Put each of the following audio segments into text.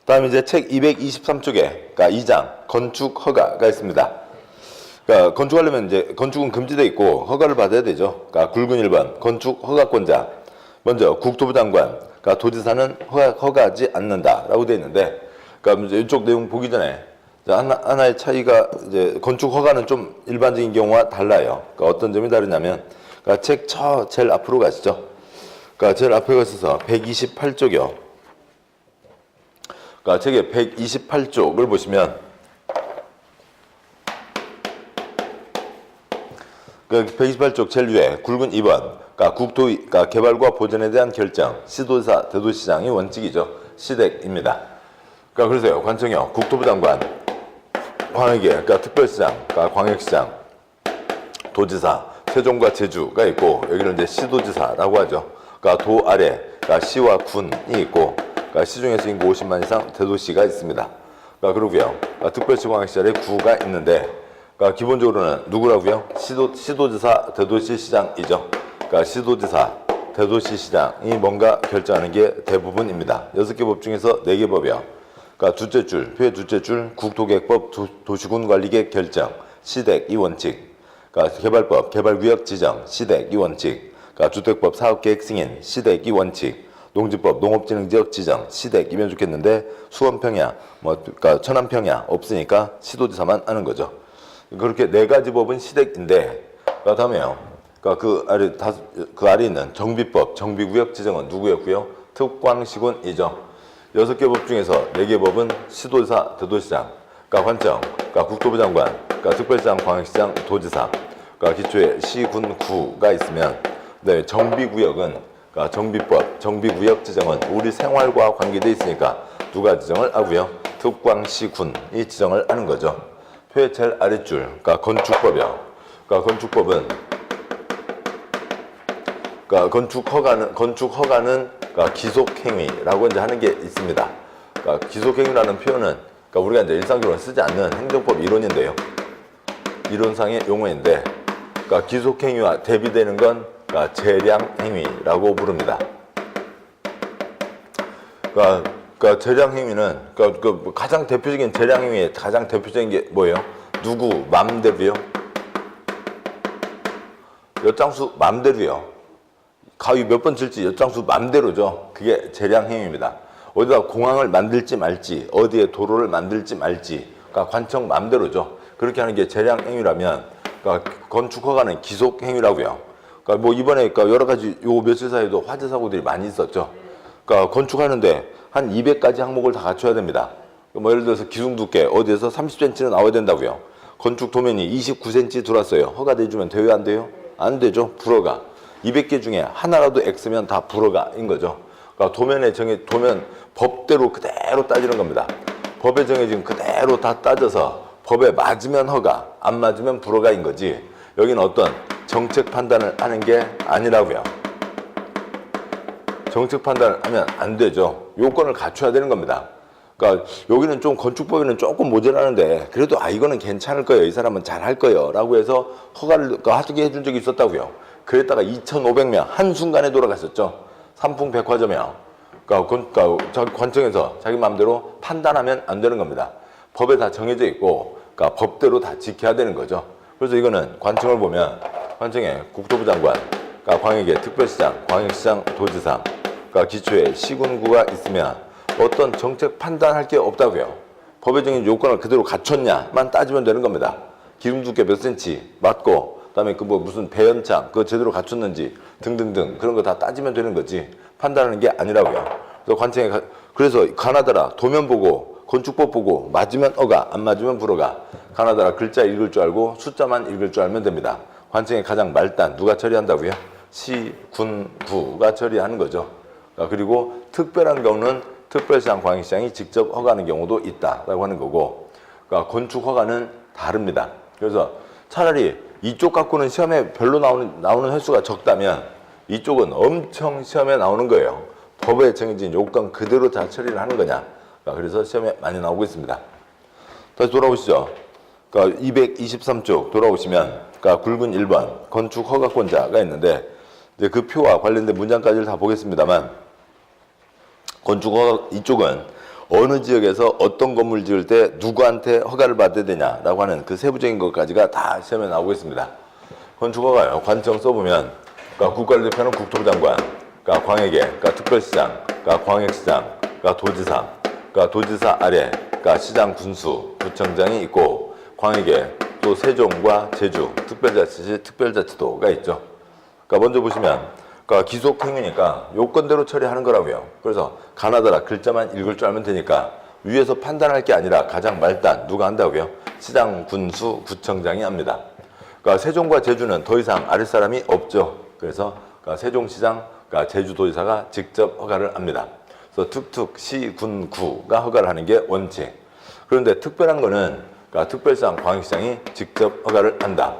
다음 이제 책 223쪽에, 그러니까 2장 건축 허가가 있습니다. 그러니까 건축하려면 이제 건축은 금지돼 있고 허가를 받아야 되죠. 그러니까 굵은 1번 건축 허가권자. 먼저 국토부 장관, 그러니까 도지사는 허가하지 않는다라고 되어 있는데, 그러니까 이제 이쪽 내용 보기 전에 하나의 차이가 이제 건축 허가는 좀 일반적인 경우와 달라요. 그러니까 어떤 점이 다르냐면, 그러니까 책 제일 앞으로 가시죠. 그러니까 제일 앞에 가셔서 128쪽이요. 그러니까 책의 128쪽을 보시면, 그 128쪽 제일 위에 굵은 2번, 그러니까 그러니까 개발과 보전에 대한 결정, 시도지사, 대도시장이 원칙이죠. 시댁입니다. 그러니까 그래서요, 관청이요, 국토부 장관, 광역에, 그러니까 특별시장, 그러니까 광역시장, 도지사, 세종과 제주가 있고, 여기는 이제 시도지사라고 하죠. 그러니까 도 아래, 그러니까 시와 군이 있고, 그러니까 시중에서 인구 50만 이상 대도시가 있습니다. 그러니까 그러고요, 그러니까 특별시 광역시 아래 구가 있는데, 그러니까 기본적으로는 누구라고요? 시도지사, 대도시시장이죠. 그러니까 시도지사, 대도시시장이 뭔가 결정하는 게 대부분입니다. 6개 법 중에서 4개 법이요. 그러니까 둘째 줄, 회 둘째 줄, 국토계획법, 도시군관리계획 결정, 시댁 이 원칙. 그러니까 개발법, 개발구역 지정, 시댁 이 원칙. 그러니까 주택법, 사업계획 승인, 시댁 이 원칙. 농지법, 농업진흥지역 지정, 시댁이면 좋겠는데 수원평야, 그러니까 천안평야 없으니까 시도지사만 하는 거죠. 그렇게 4가지 법은 시댁인데, 그 다음에요, 그러니까 그 아래 있는 정비법, 정비구역 지정은 누구였고요? 특광시군이죠. 6개 법 중에서 4개 법은 시도지사, 대도시장, 그러니까 관청, 그러니까 국토부 장관, 그러니까 특별시장, 광역시장, 도지사, 그러니까 기초에 시, 군, 구가 있으면, 네, 정비구역은, 그러니까 정비법, 정비구역 지정은 우리 생활과 관계되어 있으니까 누가 지정을 하고요? 특광시군이 지정을 하는 거죠. 표 제일 아랫줄, 그러니까 건축법이요. 그러니까 건축법은, 그러니까 건축허가는 그러니까 기속행위라고 이제 하는 게 있습니다. 그러니까 기속행위라는 표현은, 그러니까 우리가 이제 일상적으로 쓰지 않는 행정법 이론인데요. 이론상의 용어인데, 그러니까 기속행위와 대비되는 건 그러니까 재량행위라고 부릅니다. 그러니까 재량행위는, 그러니까 가장 대표적인 재량행위의 가장 대표적인 게 뭐예요? 누구 맘대로요? 엿장수 맘대로요. 가위 몇 번 칠지 엿장수 맘대로죠. 그게 재량행위입니다. 어디다 공항을 만들지 말지, 어디에 도로를 만들지 말지, 그러니까 관청 맘대로죠. 그렇게 하는 게 재량행위라면, 그러니까 건축허가는 기속행위라고요. 그러니까 뭐 이번에 그러니까 여러 가지 요 며칠 사이에도 화재 사고들이 많이 있었죠. 그러니까 건축하는데 한 200가지 항목을 다 갖춰야 됩니다. 뭐 예를 들어서 기둥 두께 어디에서 30cm는 나와야 된다고요. 건축 도면이 29cm 들어왔어요. 허가돼주면 돼요, 안 돼요? 안 되죠. 불허가. 200개 중에 하나라도 X면 다 불허가인 거죠. 그러니까 도면 법대로 그대로 따지는 겁니다. 법에 정해진 그대로 다 따져서 법에 맞으면 허가, 안 맞으면 불허가인 거지. 여기는 어떤 정책 판단을 하는 게 아니라고요. 정책 판단을 하면 안 되죠. 요건을 갖춰야 되는 겁니다. 그러니까 여기는 좀 건축법에는 조금 모자라는데 그래도 이거는 괜찮을 거예요. 이 사람은 잘할 거예요. 라고 해서 허가를 하게 해준 적이 있었다고요. 그랬다가 2,500명 한순간에 돌아갔었죠. 삼풍백화점이요. 그러니까 관청에서 자기 마음대로 판단하면 안 되는 겁니다. 법에 다 정해져 있고, 그러니까 법대로 다 지켜야 되는 거죠. 그래서 이거는 관청을 보면 관청에 국토부 장관, 그러니까 광역에 특별시장, 광역시장, 도지사, 그러니까 기초에 시군구가 있으면 어떤 정책 판단할 게 없다고요. 법에 정해진 요건을 그대로 갖췄냐만 따지면 되는 겁니다. 기둥 두께 몇 센치 맞고, 그다음에 그 뭐 무슨 배연장 그거 제대로 갖췄는지 등등등 그런 거 다 따지면 되는 거지 판단하는 게 아니라고요. 그래서 관청에 그래서 가나다라 도면 보고 건축법 보고 맞으면 허가, 안 맞으면 불허가. 가나다라 글자 읽을 줄 알고 숫자만 읽을 줄 알면 됩니다. 관청의 가장 말단 누가 처리한다고요? 시, 군, 구가 처리하는 거죠. 그리고 특별한 경우는 특별시장, 광역시장이 직접 허가하는 경우도 있다라고 하는 거고, 그러니까 건축 허가는 다릅니다. 그래서 차라리 이쪽 갖고는 시험에 별로 나오는 횟수가 적다면 이쪽은 엄청 시험에 나오는 거예요. 법에 정해진 요건 그대로 다 처리를 하는 거냐. 그래서 시험에 많이 나오고 있습니다. 다시 돌아오시죠. 그러니까 223쪽 돌아오시면, 그러니까 굵은 1번 건축 허가권자가 있는데, 이제 그 표와 관련된 문장까지를 다 보겠습니다만, 건축 허가 이쪽은 어느 지역에서 어떤 건물 지을 때 누구한테 허가를 받아야 되냐라고 하는 그 세부적인 것까지가 다 시험에 나오고 있습니다. 건축허가요. 관청 써보면 그러니까 국가를 대표하는 국토부 장관, 그러니까 광역에, 그러니까 특별시장, 그러니까 광역시장, 그러니까 도지사, 그러니까 도지사 아래, 그러니까 시장 군수, 구청장이 있고 광역에 또 세종과 제주, 특별자치시, 특별자치도가 있죠. 그러니까 먼저 보시면 그러니까 기속행위니까 요건대로 처리하는 거라고요. 그래서 가나다라 글자만 읽을 줄 알면 되니까 위에서 판단할 게 아니라 가장 말단 누가 한다고요? 시장, 군수, 구청장이 합니다. 그러니까 세종과 제주는 더 이상 아랫사람이 없죠. 그래서 그러니까 세종시장, 그러니까 제주도지사가 직접 허가를 합니다. 그래서 특특, 시, 군, 구가 허가를 하는 게 원칙. 그런데 특별한 거는 그러니까 특별시장, 광역시장이 직접 허가를 한다.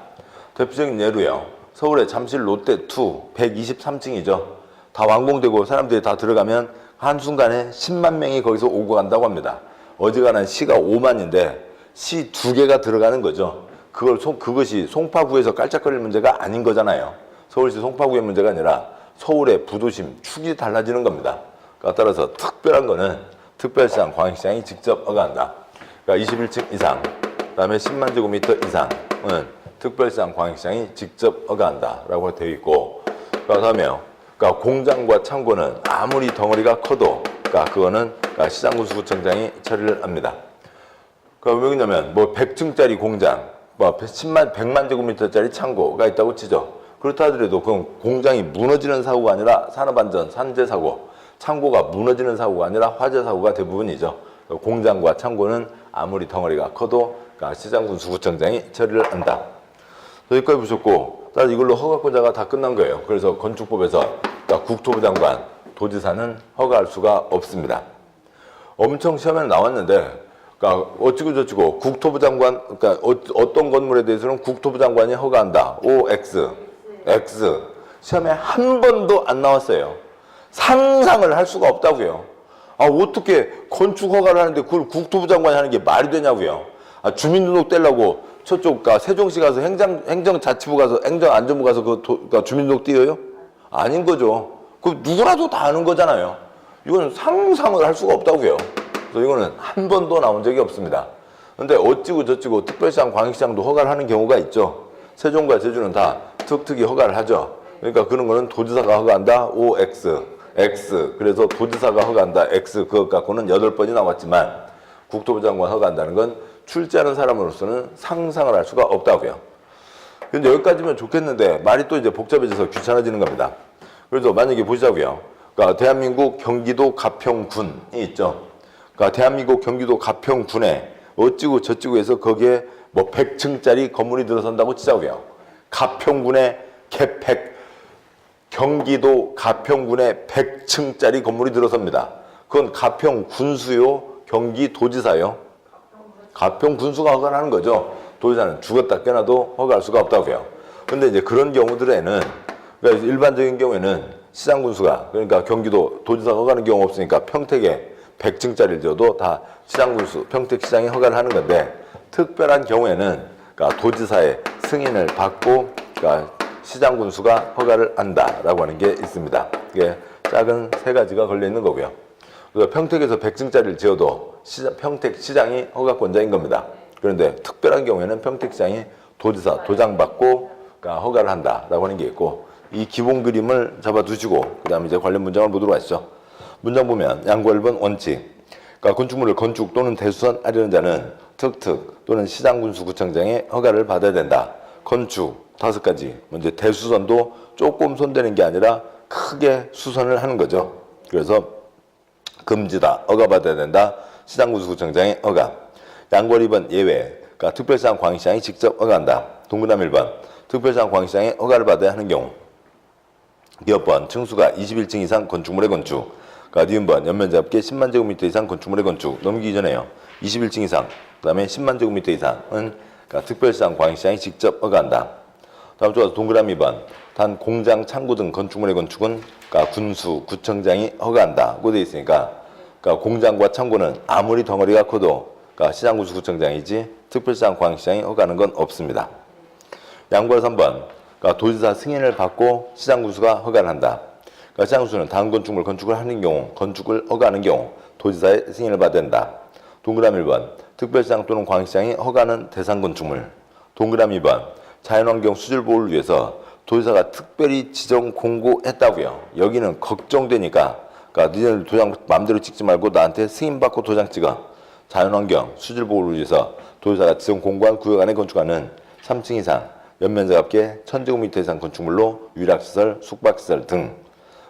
대표적인 예로요. 서울의 잠실 롯데2 123층이죠. 다 완공되고 사람들이 다 들어가면 한순간에 10만 명이 거기서 오고 간다고 합니다. 어지간한 시가 5만인데 시 2개가 들어가는 거죠. 그것이 송파구에서 깔짝거릴 문제가 아닌 거잖아요. 서울시 송파구의 문제가 아니라 서울의 부도심, 축이 달라지는 겁니다. 그러니까 따라서 특별한 거는 특별시장, 광역시장이 직접 허가한다. 그러니까 21층 이상, 그 다음에 10만 제곱미터 이상은 특별시장, 광역시장이 직접 허가한다라고 되어 있고, 그다음에요. 그러니까 공장과 창고는 아무리 덩어리가 커도, 그러니까 그거는 그러니까 시장군수구청장이 처리를 합니다. 그러니까 왜 그러냐면 뭐 100층짜리 공장, 뭐 100만 제곱미터짜리 창고가 있다고 치죠. 그렇다 하더라도 그건 공장이 무너지는 사고가 아니라 산업안전, 산재 사고, 창고가 무너지는 사고가 아니라 화재 사고가 대부분이죠. 공장과 창고는 아무리 덩어리가 커도 그러니까 시장군수구청장이 처리를 한다. 여기까지 보셨고, 따라서 이걸로 허가권자가 다 끝난 거예요. 그래서 건축법에서 그러니까 국토부 장관, 도지사는 허가할 수가 없습니다. 엄청 시험에 나왔는데, 그러니까 어찌고 저찌고 국토부 장관, 그러니까 어떤 건물에 대해서는 국토부 장관이 허가한다. OX, X. 시험에 한 번도 안 나왔어요. 상상을 할 수가 없다고요. 아, 어떻게 건축 허가를 하는데 그걸 국토부 장관이 하는 게 말이 되냐고요. 아, 주민등록 떼려고 저쪽, 그러니까 세종시 가서 행정자치부 가서, 행정안전부 가서 그러니까 주민등록 띄어요? 아닌 거죠. 그 누구라도 다 아는 거잖아요. 이거는 상상을 할 수가 없다고요. 그래서 이거는 한 번도 나온 적이 없습니다. 근데 어찌고 저찌고 특별시장, 광역시장도 허가를 하는 경우가 있죠. 세종과 제주는 다 특특히 허가를 하죠. 그러니까 그런 거는 도지사가 허가한다. OX, X. 그래서 도지사가 허가한다. X. 그것 갖고는 8번이 나왔지만 국토부 장관 허가한다는 건 출제하는 사람으로서는 상상을 할 수가 없다고요. 근데 여기까지면 좋겠는데 말이 또 이제 복잡해져서 귀찮아지는 겁니다. 그래서 만약에 보시자고요. 그러니까 대한민국 경기도 가평군이 있죠. 그러니까 대한민국 경기도 가평군에 어찌고 저찌고 해서 거기에 뭐 100층짜리 건물이 들어선다고 치자고요. 가평군에 경기도 가평군에 100층짜리 건물이 들어섭니다. 그건 가평군수요, 경기도지사요. 가평군수가 허가를 하는 거죠. 도지사는 죽었다 깨나도 허가할 수가 없다고요. 근데 이제 그런 경우들에는, 그러니까 일반적인 경우에는 시장군수가, 그러니까 경기도 도지사가 허가하는 경우 없으니까 평택에 100층짜리를 지어도 다 시장군수, 평택시장이 허가를 하는 건데, 특별한 경우에는 그러니까 도지사의 승인을 받고 그러니까 시장군수가 허가를 한다라고 하는 게 있습니다. 이게 작은 3가지가 걸려 있는 거고요. 그래서 평택에서 100층짜리를 지어도 평택시장이 허가권자인 겁니다. 그런데 특별한 경우에는 평택시장이 도지사 도장받고 그러니까 허가를 한다라고 하는 게 있고, 이 기본 그림을 잡아두시고 그 다음에 이제 관련 문장을 보도록 하시죠. 문장 보면 양과 1번 원칙. 그러니까 건축물을 건축 또는 대수선하려는 자는 특특 또는 시장군수구청장의 허가를 받아야 된다. 건축 5가지. 먼저 대수선도 조금 손대는 게 아니라 크게 수선을 하는 거죠. 그래서 금지다. 허가받아야 된다. 시장군수구청장의 허가. 양과 2번 예외. 그러니까 특별시장, 광역시장이 직접 허가한다. 동그라미 1번. 특별시장, 광역시장의 허가를 받아야 하는 경우. 기업번 층수가 21층 이상 건축물의 건축. 그러니까 니은번 연면적 합계 10만 제곱미터 이상 건축물의 건축. 넘기기 전에요. 21층 이상. 그 다음에 10만 제곱미터 이상은 그러니까 특별시장, 광역시장이 직접 허가한다. 다음 주 동그라미 2번. 단 공장, 창고 등 건축물의 건축은 그러니까 군수, 구청장이 허가한다고 되어 있으니까 그러니까 공장과 창고는 아무리 덩어리가 커도 그러니까 시장군수, 구청장이지 특별시장, 광역시장이 허가하는 건 없습니다. 양과 3번. 그러니까 도지사 승인을 받고 시장군수가 허가를 한다. 그러니까 시장군수는 다음 건축물 건축을 하는 경우, 건축을 허가하는 경우, 도지사의 승인을 받아야 된다. 동그라미 1번 특별시장 또는 광역시장이 허가하는 대상 건축물. 동그라미 2번 자연환경 수질 보호를 위해서 도지사가 특별히 지정 공고했다고요. 여기는 걱정되니까 그러니까 니들 도장 마음대로 찍지 말고 나한테 승인받고 도장 찍어. 자연환경 수질 보호를 위해서 도지사가 지정 공고한 구역 안에 건축하는 3층 이상 연면적 합계 1000제곱미터 이상 건축물로 유락시설, 숙박시설 등.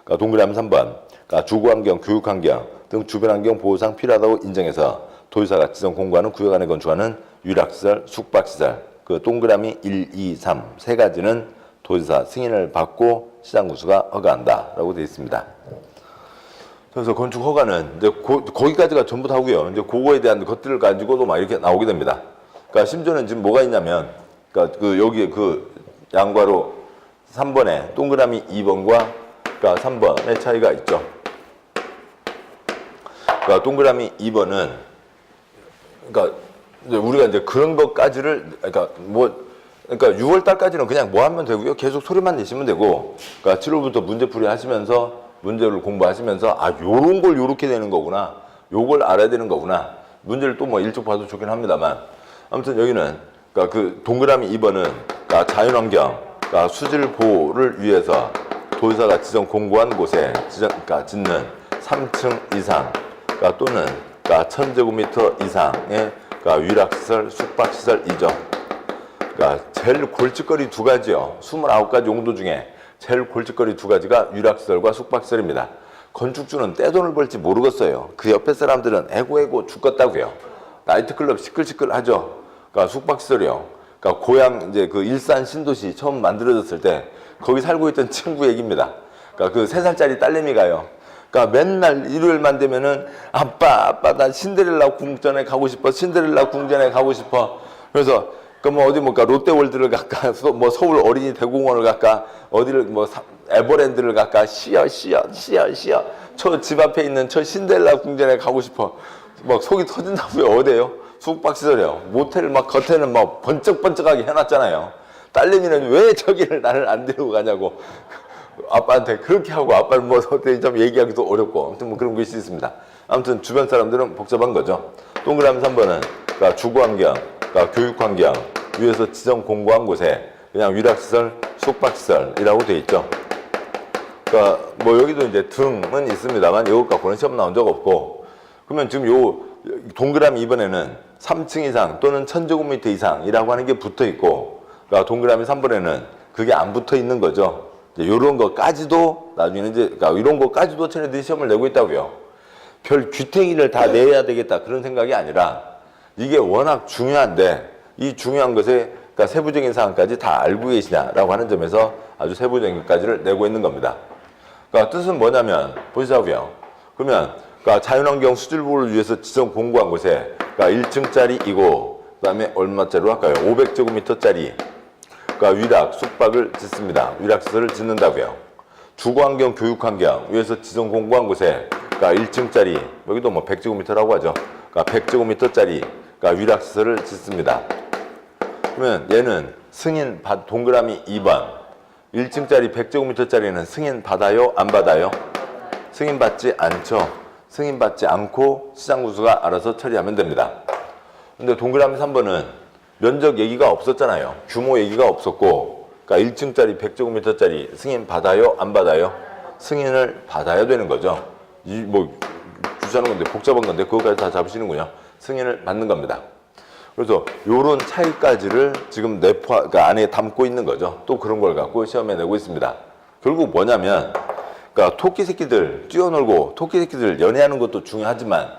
그러니까 동그라미 3번 그러니까 주거환경, 교육환경 등 주변환경 보호상 필요하다고 인정해서 도지사가 지정 공고하는 구역 안에 건축하는 유락시설, 숙박시설 그 동그라미 1, 2, 3 세 가지는 도지사 승인을 받고 시장군수가 허가한다 라고 되어 있습니다. 그래서 건축 허가는 이제 거기까지가 전부 다고요. 이제 그거에 대한 것들을 가지고도 막 이렇게 나오게 됩니다. 그러니까 심지어는 지금 뭐가 있냐면 그러니까 여기에 양괄호 3번에 동그라미 2번과 그러니까 3번의 차이가 있죠. 그러니까 동그라미 2번은 그러니까 이제 우리가 이제 그런 것까지를 그러니까 6월 달까지는 그냥 뭐 하면 되고요. 계속 소리만 내시면 되고 그러니까 7월부터 문제풀이 하시면서 문제를 공부하시면서 요런 걸 요렇게 되는 거구나. 요걸 알아야 되는 거구나. 문제를 또 뭐 일찍 봐도 좋긴 합니다만 아무튼 여기는 그러니까 그 동그라미 2번은 그러니까 자연환경, 그러니까 수질 보호를 위해서 도지사가 지정 공고한 곳에 그러니까 짓는 3층 이상 그러니까 또는 그러니까 1000제곱미터 이상의 그러니까 위락시설, 숙박시설이죠. 그러니까 제일 골칫거리 두 가지요. 29가지 용도 중에 제일 골칫거리 두 가지가 유락시설과 숙박시설입니다. 건축주는 떼돈을 벌지 모르겠어요. 그 옆에 사람들은 애고 죽겠다고요. 나이트클럽 시끌시끌 하죠. 그러니까 숙박시설이요. 그러니까 고향 이제 그 일산 신도시 처음 만들어졌을 때 거기 살고 있던 친구 얘기입니다. 그러니까 그 3살짜리 딸내미가요. 그러니까 맨날 일요일만 되면은 아빠 나 신데렐라 궁전에 가고 싶어. 신데렐라 궁전에 가고 싶어. 그래서 뭐 어디 롯데월드를 갈까, 뭐 서울 어린이 대공원을 갈까, 어디를 뭐 에버랜드를 갈까, 쉬어. 저 집 앞에 있는 저 신데렐라 궁전에 가고 싶어. 막 속이 터진다고요. 어디에요? 숙박시설이요. 모텔 막 겉에는 막 번쩍번쩍하게 해놨잖아요. 딸내미는 왜 저기를 나를 안 데리고 가냐고 아빠한테 그렇게 하고 아빠를 뭐 어떻게 좀 얘기하기도 어렵고 아무튼 뭐 그런 것이 있습니다. 아무튼 주변 사람들은 복잡한 거죠. 동그라미 3번은 그러니까 주거환경, 그러니까 교육환경 위에서 지정 공고한 곳에 그냥 위락시설, 숙박시설이라고 돼 있죠. 그러니까 뭐 여기도 이제 등은 있습니다만 이것 갖고는 시험 나온 적 없고 그러면 지금 요 동그라미 2번에는 3층 이상 또는 1000제곱미터 이상이라고 하는 게 붙어 있고 그러니까 동그라미 3번에는 그게 안 붙어 있는 거죠. 이런 것까지도 나중에는 이제 그러니까 이런 것까지도 쟤네들이 시험을 내고 있다고요. 별 귀퉁이를 다 내야 되겠다 그런 생각이 아니라 이게 워낙 중요한데 이 중요한 것에 그러니까 세부적인 사항까지 다 알고 계시냐라고 하는 점에서 아주 세부적인 것까지를 내고 있는 겁니다. 그러니까 뜻은 뭐냐면 보시자고요. 그러면 그러니까 자연환경 수질보호를 위해서 지정 공고한 곳에 그러니까 1층짜리이고 그다음에 얼마짜리로 할까요? 500제곱미터짜리 그러니까 위락, 숙박을 짓습니다. 위락시설을 짓는다고요. 주거환경, 교육환경 위해서 지정 공고한 곳에 그러니까 1층짜리 여기도 뭐 100제곱미터라고 하죠. 그러니까 100제곱미터짜리 그러니까 위락시설을 짓습니다. 그러면 얘는 승인 동그라미 2번 1층짜리 100제곱미터짜리는 승인 받아요? 안 받아요? 승인 받지 않죠. 승인 받지 않고 시장군수가 알아서 처리하면 됩니다. 근데 동그라미 3번은 면적 얘기가 없었잖아요. 규모 얘기가 없었고 그러니까 1층짜리 100제곱미터짜리 승인 받아요? 안 받아요? 승인을 받아야 되는 거죠. 뭐 귀찮은 건데 복잡한 건데 그거까지 다 잡으시는군요. 승인을 받는 겁니다. 그래서 요런 차이까지를 지금 그러니까 안에 담고 있는 거죠. 또 그런 걸 갖고 시험에 내고 있습니다. 결국 뭐냐면 그러니까 토끼 새끼들 뛰어놀고 토끼 새끼들 연애하는 것도 중요하지만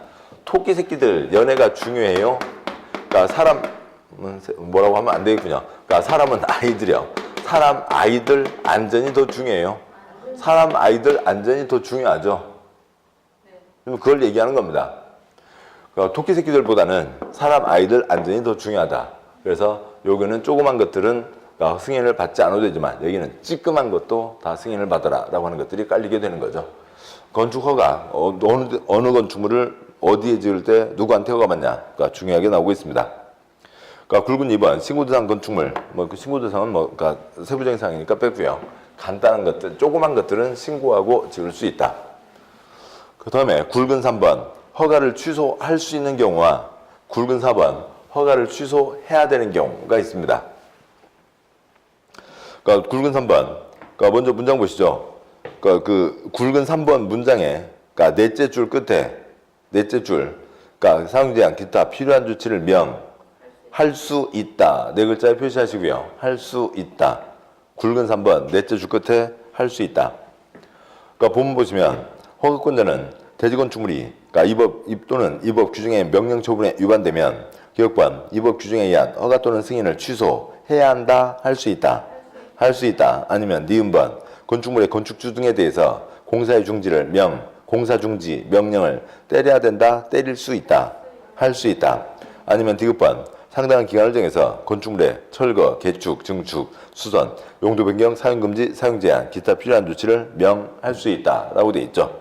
토끼 새끼들 연애가 중요해요. 그러니까 사람 뭐라고 하면 안 되겠군요. 그러니까 사람은 아이들이요. 사람 아이들 안전이 더 중요해요. 사람 아이들 안전이 더 중요하죠. 그걸 얘기하는 겁니다. 그러니까 토끼 새끼들보다는 사람 아이들 안전이 더 중요하다. 그래서 여기는 조그만 것들은 승인을 받지 않아도 되지만 여기는 찌끔한 것도 다 승인을 받아라 라고 하는 것들이 깔리게 되는 거죠. 건축허가 어느 건축물을 어디에 지을 때 누구한테 허가 받냐가 중요하게 나오고 있습니다. 그러니까 굵은 2번 신고대상 건축물 그 신고대상은 그러니까 세부적인 사항이니까 빼고요. 간단한 것들 조그만 것들은 신고하고 지을 수 있다. 그 다음에 굵은 3번 허가를 취소할 수 있는 경우와 굵은 4번 허가를 취소해야 되는 경우가 있습니다. 그러니까 굵은 3번, 그러니까 먼저 문장 보시죠. 그러니까 그 굵은 3번 문장에, 그러니까 넷째 줄 끝에 넷째 줄, 그러니까 사용 제한 기타 필요한 조치를 할 수 있다. 네 글자에 표시하시고요. 할 수 있다. 굵은 3번 넷째 줄 끝에 할 수 있다. 그러니까 본문 보시면 허가권자는 대지건축물이 그러니까 이 법 규정의 명령 처분에 위반되면 기억번 이 법 규정에 의한 허가 또는 승인을 취소해야 한다. 할 수 있다. 할 수 있다. 아니면 니은번 건축물의 건축주 등에 대해서 공사의 중지를 공사 중지 명령을 때려야 된다. 때릴 수 있다. 할 수 있다. 아니면 디귿번 상당한 기간을 정해서 건축물의 철거, 개축, 증축, 수선, 용도 변경, 사용금지, 사용제한, 기타 필요한 조치를 할 수 있다. 라고 되어 있죠.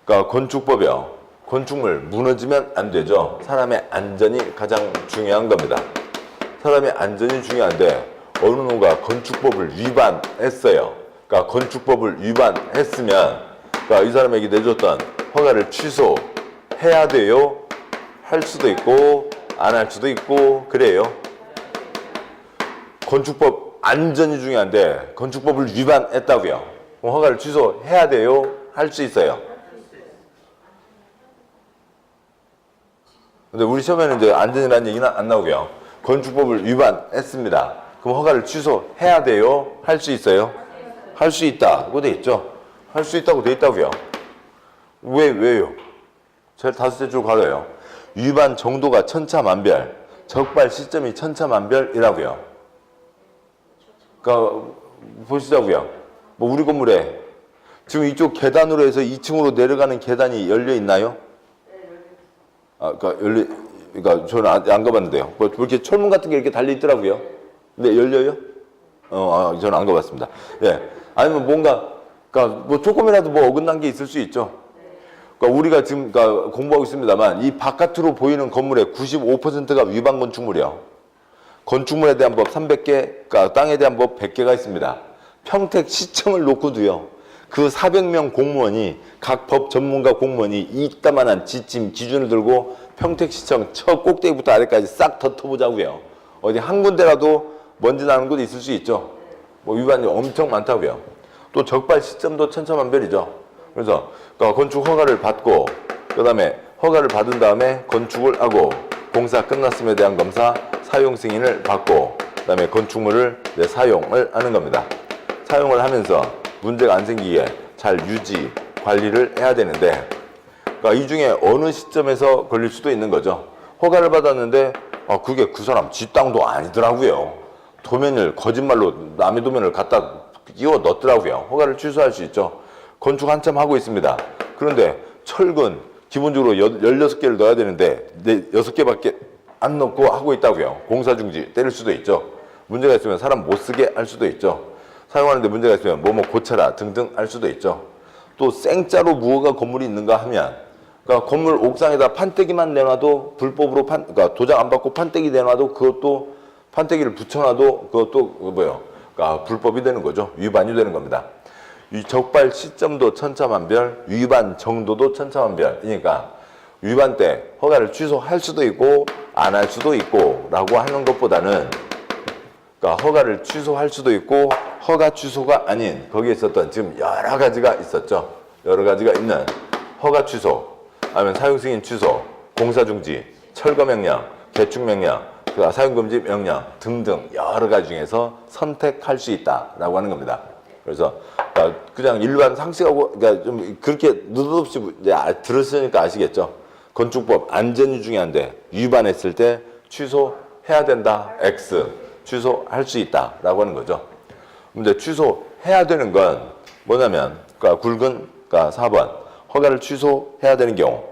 그러니까 건축법이요. 건축물 무너지면 안 되죠. 사람의 안전이 가장 중요한 겁니다. 사람의 안전이 중요한데 어느 누가 건축법을 위반했어요. 그러니까 건축법을 위반했으면 그러니까 이 사람에게 내줬던 허가를 취소해야 돼요. 할 수도 있고 안 할 수도 있고 그래요. 건축법 안전이 중요한데 건축법을 위반했다고요. 그럼 허가를 취소해야 돼요. 할 수 있어요. 근데 우리 시험에는 이제 안전이라는 얘기는 안 나오고요. 건축법을 위반했습니다. 그럼 허가를 취소해야 돼요. 할 수 있어요. 할 수 있다고 돼 있죠. 할 수 있다고 돼 있다고요. 왜요? 제일 다섯째 줄 가로요. 위반 정도가 천차만별, 적발 시점이 천차만별이라고요. 그러니까 보시자고요. 뭐 우리 건물에 지금 이쪽 계단으로 해서 2층으로 내려가는 계단이 열려 있나요? 그러니까 저는 안 가봤는데요. 뭐 이렇게 철문 같은 게 이렇게 달려 있더라고요. 근데 열려요? 저는 안 가봤습니다. 예. 아니면 뭔가, 그러니까 뭐 조금이라도 뭐 어긋난 게 있을 수 있죠. 그러니까 우리가 지금 공부하고 있습니다만 이 바깥으로 보이는 건물의 95%가 위반 건축물이요. 건축물에 대한 법 300개, 그러니까 땅에 대한 법 100개가 있습니다. 평택시청을 놓고도요. 그 400명 공무원이 각 법 전문가 공무원이 이따만한 지침 기준을 들고 평택시청 첫 꼭대기부터 아래까지 싹 덮어보자고요. 어디 한 군데라도 먼지 나는 곳이 있을 수 있죠. 뭐 위반이 엄청 많다고요. 또 적발 시점도 천차만별이죠. 그래서 건축 허가를 받고 그다음에 허가를 받은 다음에 건축을 하고 공사 끝났음에 대한 검사, 사용 승인을 받고 그다음에 건축물을 사용을 하는 겁니다. 사용을 하면서 문제가 안 생기게 잘 유지, 관리를 해야 되는데 그러니까 이 중에 어느 시점에서 걸릴 수도 있는 거죠. 허가를 받았는데 그게 그 사람 지 땅도 아니더라고요. 도면을 거짓말로 남의 도면을 갖다 끼워 넣더라고요. 허가를 취소할 수 있죠. 건축 한참 하고 있습니다. 그런데 철근 기본적으로 16개를 넣어야 되는데 6개밖에 안 넣고 하고 있다고요. 공사 중지 때릴 수도 있죠. 문제가 있으면 사람 못 쓰게 할 수도 있죠. 사용하는데 문제가 있으면 뭐뭐 고쳐라 등등 할 수도 있죠. 또 생짜로 무허가 건물이 있는가 하면 그러니까 건물 옥상에다 판때기만 내놔도 불법으로 그러니까 도장 안 받고 판때기 내놔도 그것도 판때기를 붙여놔도 그것도 그러니까 불법이 되는 거죠. 위반이 되는 겁니다. 이 적발 시점도 천차만별, 위반 정도도 천차만별이니까 위반 때 허가를 취소할 수도 있고 안 할 수도 있고 라고 하는 것보다는 그러니까 허가를 취소할 수도 있고 허가 취소가 아닌 거기에 있었던 지금 여러 가지가 있었죠. 여러 가지가 있는 허가 취소, 아니면 사용 승인 취소, 공사 중지, 철거 명령, 개축 명령, 사용 금지 명령 등등 여러 가지 중에서 선택할 수 있다라고 하는 겁니다. 그래서 그냥 일반 상식하고 그러니까 좀 그렇게 느닷없이 들으시니까 아시겠죠. 건축법 안전이 중요한데 위반했을 때 취소해야 된다. X 취소할 수 있다라고 하는 거죠. 근데 취소해야 되는 건 뭐냐면 굵은 4번 허가를 취소해야 되는 경우,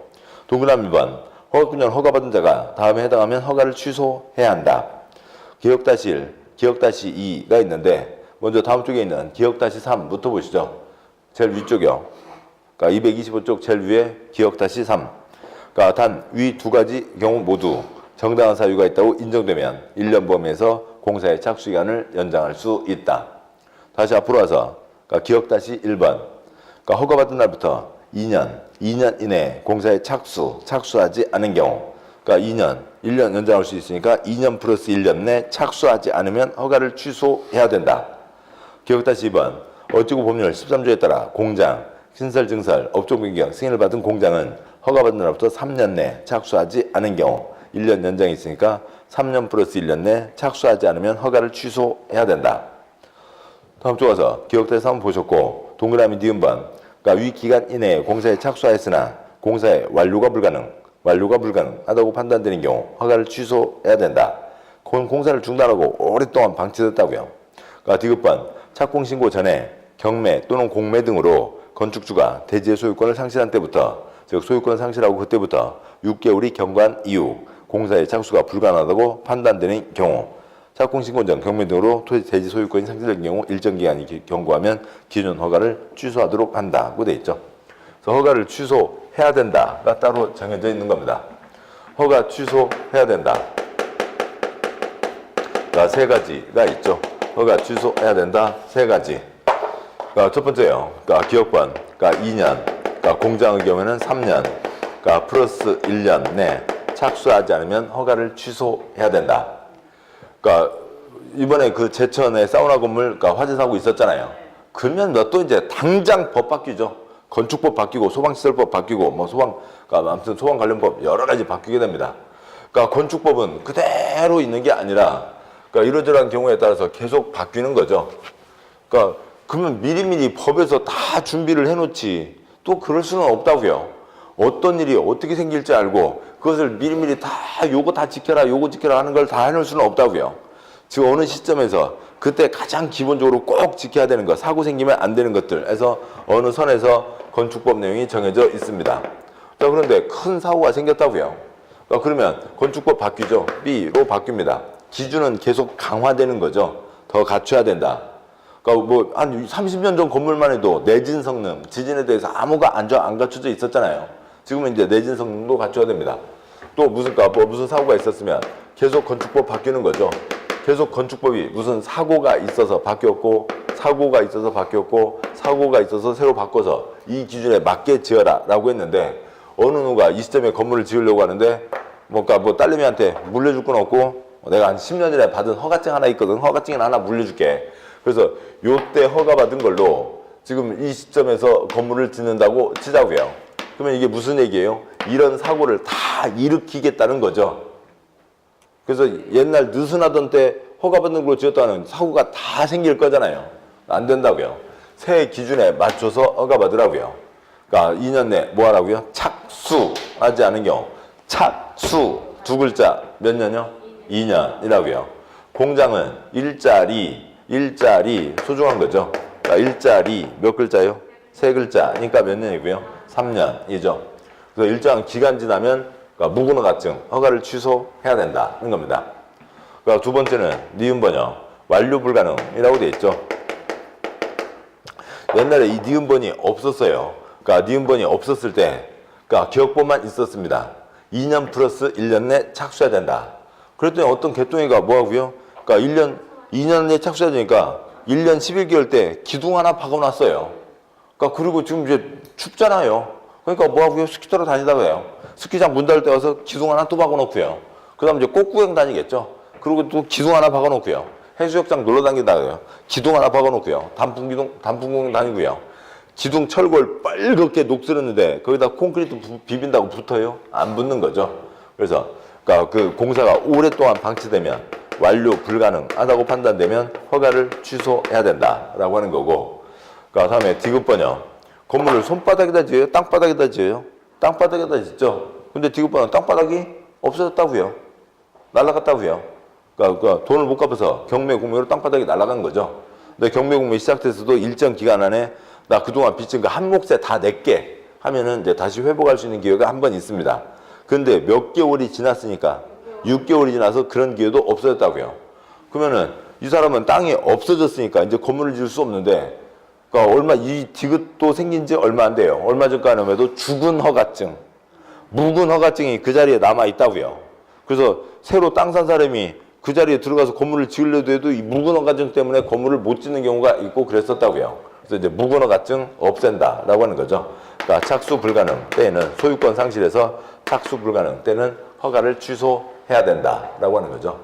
동그라미 2번 허가권자는 허가받은 자가 다음에 해당하면 허가를 취소해야 한다. 기억-1, 기억-2가 있는데 먼저 다음 쪽에 있는 기억-3부터 보시죠. 제일 위쪽이요. 그러니까 225쪽 제일 위에 기억-3. 그러니까 단 위 두 가지 경우 모두 정당한 사유가 있다고 인정되면 1년 범위에서 공사의 착수기간을 연장할 수 있다. 다시 앞으로 와서 그러니까 기억-1번. 그러니까 허가받은 날부터 2년 이내에 공사에 착수하지 않은 경우, 그러니까 1년 연장할 수 있으니까 2년 플러스 1년 내 착수하지 않으면 허가를 취소해야 된다. 기억 다시 2번. 어찌고 법률 13조에 따라 공장, 신설, 증설, 업종 변경, 승인을 받은 공장은 허가받은 날부터 3년 내 착수하지 않은 경우 1년 연장이 있으니까 3년 플러스 1년 내 착수하지 않으면 허가를 취소해야 된다. 다음 쪽 와서 기억대에서 한번 보셨고 동그라미 니은번, 그러니까 위 기간 이내에 공사에 착수하였으나 공사의 완료가 불가능하다고 판단되는 경우 허가를 취소해야 된다. 공사를 중단하고 오랫동안 방치됐다고요. 그러니까 디귿번, 착공신고 전에 경매 또는 공매 등으로 건축주가 대지의 소유권을 상실한 때부터, 즉 소유권을 상실하고 그때부터 6개월이 경과한 이후 공사의 착수가 불가능하다고 판단되는 경우, 착공신고 전 경매 등으로 대지 소유권이 상실된 경우 일정 기간이 경과하면 기존 허가를 취소하도록 한다고 돼 있죠. 그래서 허가를 취소해야 된다가 따로 정해져 있는 겁니다. 허가 취소해야 된다. 그러니까 세 가지가 있죠. 허가 취소해야 된다. 세 가지. 그러니까 첫 번째요. 그러니까 기억번, 그러니까 2년, 그러니까 공장의 경우에는 3년, 그러니까 플러스 1년 내 착수하지 않으면 허가를 취소해야 된다. 그러니까 이번에 그 제천에 사우나 건물, 그러니까 화재 사고 있었잖아요. 그러면 또 이제 당장 법 바뀌죠. 건축법 바뀌고 소방시설법 바뀌고 뭐 그러니까 아무튼 소방 관련법 여러 가지 바뀌게 됩니다. 그러니까 건축법은 그대로 있는 게 아니라, 그러니까 이러저러한 경우에 따라서 계속 바뀌는 거죠. 그러니까 그러면 미리미리 법에서 다 준비를 해놓지 또 그럴 수는 없다고요. 어떤 일이 어떻게 생길지 알고 그것을 미리미리 다 요거 다 지켜라 요거 지켜라 하는 걸 다 해놓을 수는 없다고요. 지금 어느 시점에서 그때 가장 기본적으로 꼭 지켜야 되는 것, 사고 생기면 안 되는 것들에서 어느 선에서 건축법 내용이 정해져 있습니다. 자, 그런데 큰 사고가 생겼다고요. 그러면 건축법 바뀌죠. B로 바뀝니다. 기준은 계속 강화되는 거죠. 더 갖춰야 된다. 그러니까 뭐 한 30년 전 건물만 해도 내진 성능, 지진에 대해서 아무가 안 갖춰져 있었잖아요. 지금은 이제 내진 성능도 갖춰야 됩니다. 또 무슨 사고가 있었으면 계속 건축법 바뀌는 거죠. 계속 건축법이 무슨 사고가 있어서 바뀌었고 사고가 있어서 새로 바꿔서 이 기준에 맞게 지어라 라고 했는데, 어느 누가 이 시점에 건물을 지으려고 하는데 뭐 딸내미한테 물려줄 건 없고 내가 한 10년 전에 받은 허가증 하나 있거든. 허가증이나 하나 물려줄게. 그래서 요때 허가받은 걸로 지금 이 시점에서 건물을 짓는다고 치자고요. 그러면 이게 무슨 얘기예요? 이런 사고를 다 일으키겠다는 거죠. 그래서 옛날 느슨하던 때 허가받는 걸로 지었다는 사고가 다 생길 거잖아요. 안 된다고요. 새 기준에 맞춰서 허가받으라고요. 그러니까 2년 내 뭐 하라고요? 착수하지 않은 경우. 착수 두 글자 몇 년이요? 2년이라고요. 공장은 일자리 소중한 거죠. 그러니까 일자리 몇 글자요? 세 글자니까 몇 년이고요? 3년이죠. 그래서 일정한 기간 지나면 그러니까 무근허가증 허가를 취소해야 된다는 겁니다. 그러니까 두 번째는 니은번역 완료 불가능이라고 되어 있죠. 옛날에 이 니은번이 없었어요. 그러니까 니은번이 없었을 때 그러니까 기억법만 있었습니다. 2년 플러스 1년 내 착수해야 된다. 그랬더니 어떤 개똥이가 뭐하고요? 그러니까 2년 내에 착수해야 되니까 1년 11개월 때 기둥 하나 박아놨어요. 그러니까 그리고 지금 이제 춥잖아요. 그러니까 뭐하고요? 스키 타러 다니다가 해요. 스키장 문 닫을 때 와서 기둥 하나 또 박아놓고요. 그 다음 이제 꽃구경 다니겠죠. 그리고 또 기둥 하나 박아놓고요. 해수욕장 놀러 다니다가요. 기둥 하나 박아놓고요. 단풍구경 다니고요. 기둥 철골 빨갛게 녹슬었는데 거기다 콘크리트 비빈다고 붙어요? 안 붙는 거죠. 그래서 그러니까 그 공사가 오랫동안 방치되면 완료 불가능하다고 판단되면 허가를 취소해야 된다라고 하는 거고. 그러니까 다음에 디귿번역 건물을 손바닥에다 지어요? 땅바닥에다 지어요? 땅바닥에다 짓죠. 근데 디귿번역 땅바닥이 없어졌다고요. 날아갔다고요. 그러니까 돈을 못 갚아서 경매 공매로 땅바닥이 날아간 거죠. 근데 경매 공매 시작돼서도 일정 기간 안에 나 그동안 빚진 거 한 몫에 다 낼게 하면은 이제 다시 회복할 수 있는 기회가 한 번 있습니다. 근데 몇 개월이 지났으니까 6개월이 지나서 그런 기회도 없어졌다고요. 그러면은 이 사람은 땅이 없어졌으니까 이제 건물을 지을 수 없는데, 그러니까 이 디귿도 생긴 지 얼마 안 돼요. 얼마 전까지만 죽은 허가증, 묵은 허가증이 그 자리에 남아 있다고요. 그래서 새로 땅 산 사람이 그 자리에 들어가서 건물을 지으려도 해도 이 묵은 허가증 때문에 건물을 못 짓는 경우가 있고 그랬었다고요. 그래서 이제 무근허 가증 없앤다라고 하는 거죠. 그러니까 착수 불가능 때에는 소유권 상실해서 착수 불가능 때는 허가를 취소해야 된다라고 하는 거죠.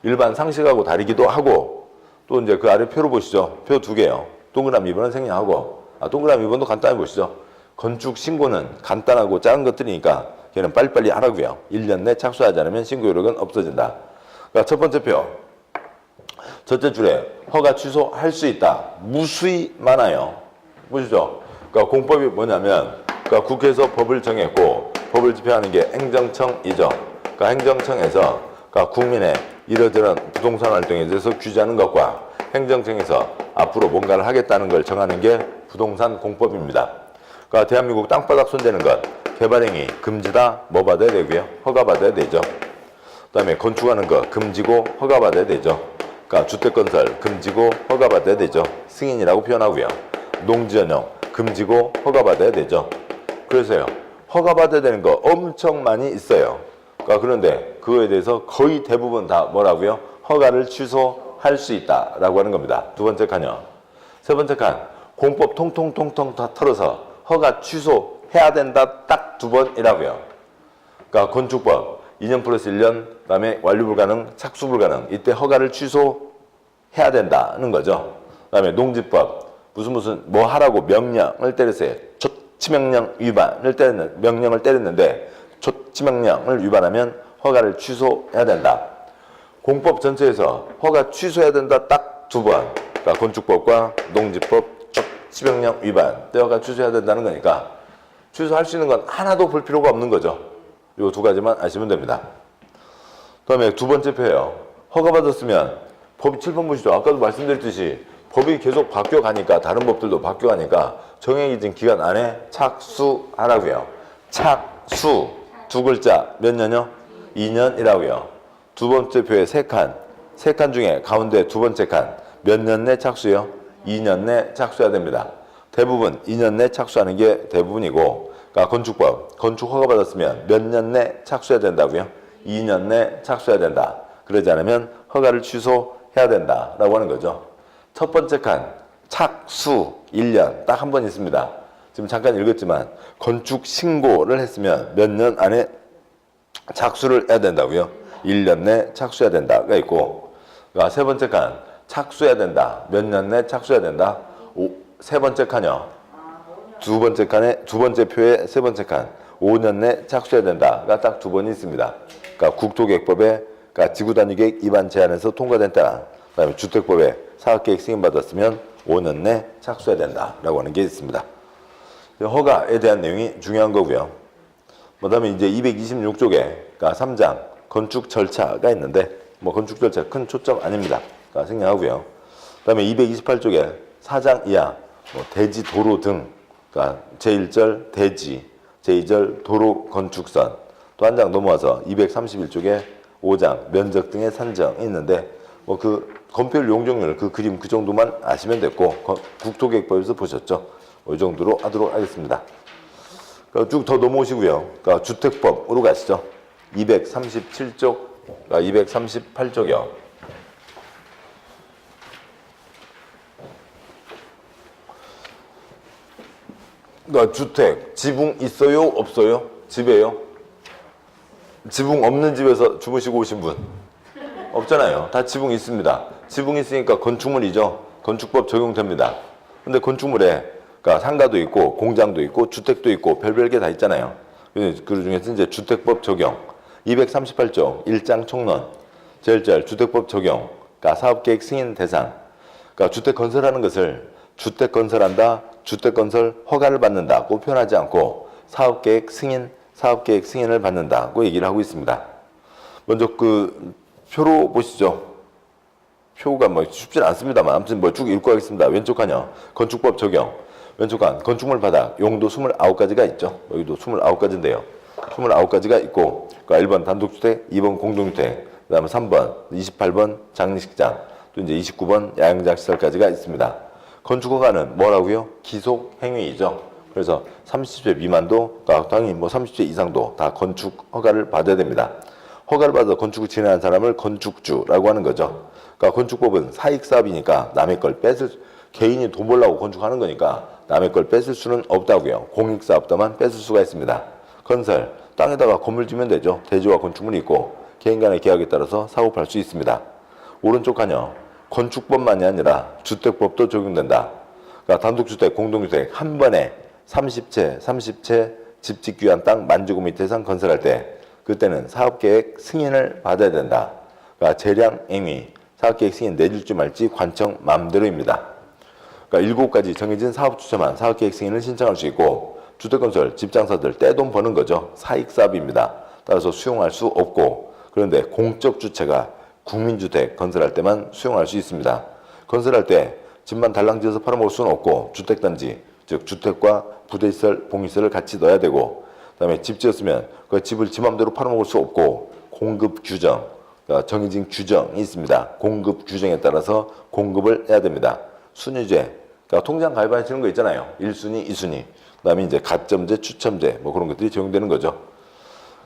일반 상식하고 다르기도 하고 또 이제 그 아래 표로 보시죠. 표 두 개요. 동그라미 2번은 생략하고 동그라미 2번도 간단히 보시죠. 건축 신고는 간단하고 작은 것들이니까 걔는 빨리빨리 하라고요. 1년 내 착수하지 않으면 신고 효력은 없어진다. 그러니까 첫 번째 표. 첫째 줄에 허가 취소할 수 있다. 무수히 많아요. 보시죠. 그러니까 공법이 뭐냐면 그러니까 국회에서 법을 정했고 법을 집행하는 게 행정청이죠. 그러니까 행정청에서 그러니까 국민의 이러저런 부동산 활동에 대해서 규제하는 것과 행정청에서 앞으로 뭔가를 하겠다는 걸 정하는 게 부동산 공법입니다. 그러니까 대한민국 땅바닥 손대는 것, 개발행위 금지다, 뭐 받아야 되고요? 허가 받아야 되죠. 그 다음에 건축하는 거 금지고 허가 받아야 되죠. 그러니까 주택건설 금지고 허가 받아야 되죠. 승인이라고 표현하고요. 농지전용 금지고 허가 받아야 되죠. 그래서요. 허가 받아야 되는 거 엄청 많이 있어요. 그러니까 그런데 그거에 대해서 거의 대부분 다 뭐라고요? 허가를 취소할 수 있다라고 하는 겁니다. 두 번째 칸이요. 세 번째 칸 공법 통통 다 털어서 허가 취소해야 된다 딱 두 번이라고요. 그러니까 건축법 2년 플러스 1년 그다음에 완료 불가능, 착수 불가능 이때 허가를 취소해야 된다는 거죠. 그다음에 농지법 무슨 뭐 하라고 명령을 때렸어요. 조치명령 위반을 때렸는 명령을 때렸는데 조치명령을 위반하면 허가를 취소해야 된다. 공법 전체에서 허가 취소해야 된다 딱 두 번. 그러니까 건축법과 농지법 조치명령 위반 때 허가 취소해야 된다는 거니까 취소할 수 있는 건 하나도 볼 필요가 없는 거죠. 이 두 가지만 아시면 됩니다. 그다음에 두 번째 표예요. 허가받았으면 법이 7번 보시죠. 아까도 말씀드렸듯이 법이 계속 바뀌어가니까 다른 법들도 바뀌어가니까 정해진 기간 안에 착수하라고요. 착수 두 글자 몇 년요? 2년이라고요. 두 번째 표에 세 칸 중에 가운데 두 번째 칸 몇 년 내 착수요? 2년 내 착수해야 됩니다. 대부분 2년 내 착수하는 게 대부분이고 그러니까 건축법, 건축 허가 받았으면 몇 년 내 착수해야 된다고요? 2년 내 착수해야 된다. 그러지 않으면 허가를 취소해야 된다라고 하는 거죠. 첫 번째 칸 착수 1년 딱 한 번 있습니다. 지금 잠깐 읽었지만 건축 신고를 했으면 몇 년 안에 착수를 해야 된다고요? 1년 내 착수해야 된다가 있고 그러니까 세 번째 칸 착수해야 된다. 몇 년 내 착수해야 된다. 세 번째 칸이요. 두 번째 칸에 두 번째 표에 세 번째 칸 5년 내 착수해야 된다가 딱 두 번이 있습니다. 그러니까 국토계획법에 그러니까 지구단위계획 위반 제한에서 통과된 때랑 그다음에 주택법에 사업계획 승인받았으면 5년 내 착수해야 된다라고 하는 게 있습니다. 허가에 대한 내용이 중요한 거고요. 그다음에 이제 226쪽에 그러니까 3장 건축 절차가 있는데 뭐 건축 절차 큰 초점 아닙니다. 그러니까 생략하고요. 그다음에 228쪽에 4장 이하 뭐 대지 도로 등 그러니까 제1절 대지, 제2절 도로 건축선 또 한 장 넘어와서 231쪽에 5장 면적 등의 산정이 있는데 뭐 그 건폐율 용적률 그 그림 그 정도만 아시면 됐고 국토계획법에서 보셨죠? 이 정도로 하도록 하겠습니다. 그러니까 쭉 더 넘어오시고요. 그러니까 주택법으로 가시죠. 237쪽, 238쪽이요. 그러니까 주택, 지붕 있어요? 없어요? 집에요? 지붕 없는 집에서 주무시고 오신 분? 없잖아요. 다 지붕 있습니다. 지붕 있으니까 건축물이죠. 건축법 적용됩니다. 근데 건축물에 그러니까 상가도 있고 공장도 있고 주택도 있고 별별 게 다 있잖아요. 그 중에서 이제 주택법 적용 238조 1장 총론 제1절 주택법 적용 그러니까 사업계획 승인 대상 그러니까 주택 건설하는 것을 주택 건설한다 주택 건설 허가를 받는다고 표현하지 않고 사업계획 승인을 받는다고 얘기를 하고 있습니다. 먼저 그 표로 보시죠. 표가 뭐 쉽지는 않습니다만 아무튼 뭐 쭉 읽고 가겠습니다. 왼쪽 칸이요. 건축법 적용. 왼쪽 칸 건축물 바닥 용도 29가지가 있죠. 여기도 29가지인데요. 29가지가 있고 그러니까 1번 단독주택, 2번 공동주택, 그 다음에 3번, 28번 장례식장, 또 이제 29번 야영장시설까지가 있습니다. 건축허가는 뭐라고요? 기속행위이죠. 그래서 30세 미만도 당연히 뭐 30세 이상도 다 건축허가를 받아야 됩니다. 허가를 받아 건축을 진행하는 사람을 건축주라고 하는 거죠. 그러니까 건축법은 사익사업이니까 남의 걸 개인이 돈 벌려고 건축하는 거니까 남의 걸 뺏을 수는 없다고요. 공익사업자만 뺏을 수가 있습니다. 건설, 땅에다가 건물 지면 되죠. 대지와 건축물이 있고 개인 간의 계약에 따라서 사고팔 수 있습니다. 오른쪽 칸요. 건축법만이 아니라 주택법도 적용된다. 그러니까 단독주택, 공동주택 한 번에 30채 집 짓기 위한 땅 만주고 밑에 상 건설할 때 그때는 사업계획 승인을 받아야 된다. 그러니까 재량 행위, 사업계획 승인 내줄지 말지 관청 마음대로입니다. 그러니까 7가지 정해진 사업주체만 사업계획 승인을 신청할 수 있고 주택건설, 집장사들 떼돈 버는 거죠. 사익사업입니다. 따라서 수용할 수 없고 그런데 공적 주체가 국민주택 건설할 때만 수용할 수 있습니다. 건설할 때 집만 달랑지어서 팔아먹을 수는 없고 주택단지, 즉 주택과 부대시설, 봉시설을 같이 넣어야 되고 그 다음에 집 지었으면 그 집을 지 맘대로 팔아먹을 수 없고 공급 규정, 그러니까 정해진 규정이 있습니다. 공급 규정에 따라서 공급을 해야 됩니다. 순위제, 그러니까 통장 가입하시는 거 있잖아요. 1순위, 2순위. 그 다음에 이제 가점제, 추첨제 뭐 그런 것들이 적용되는 거죠.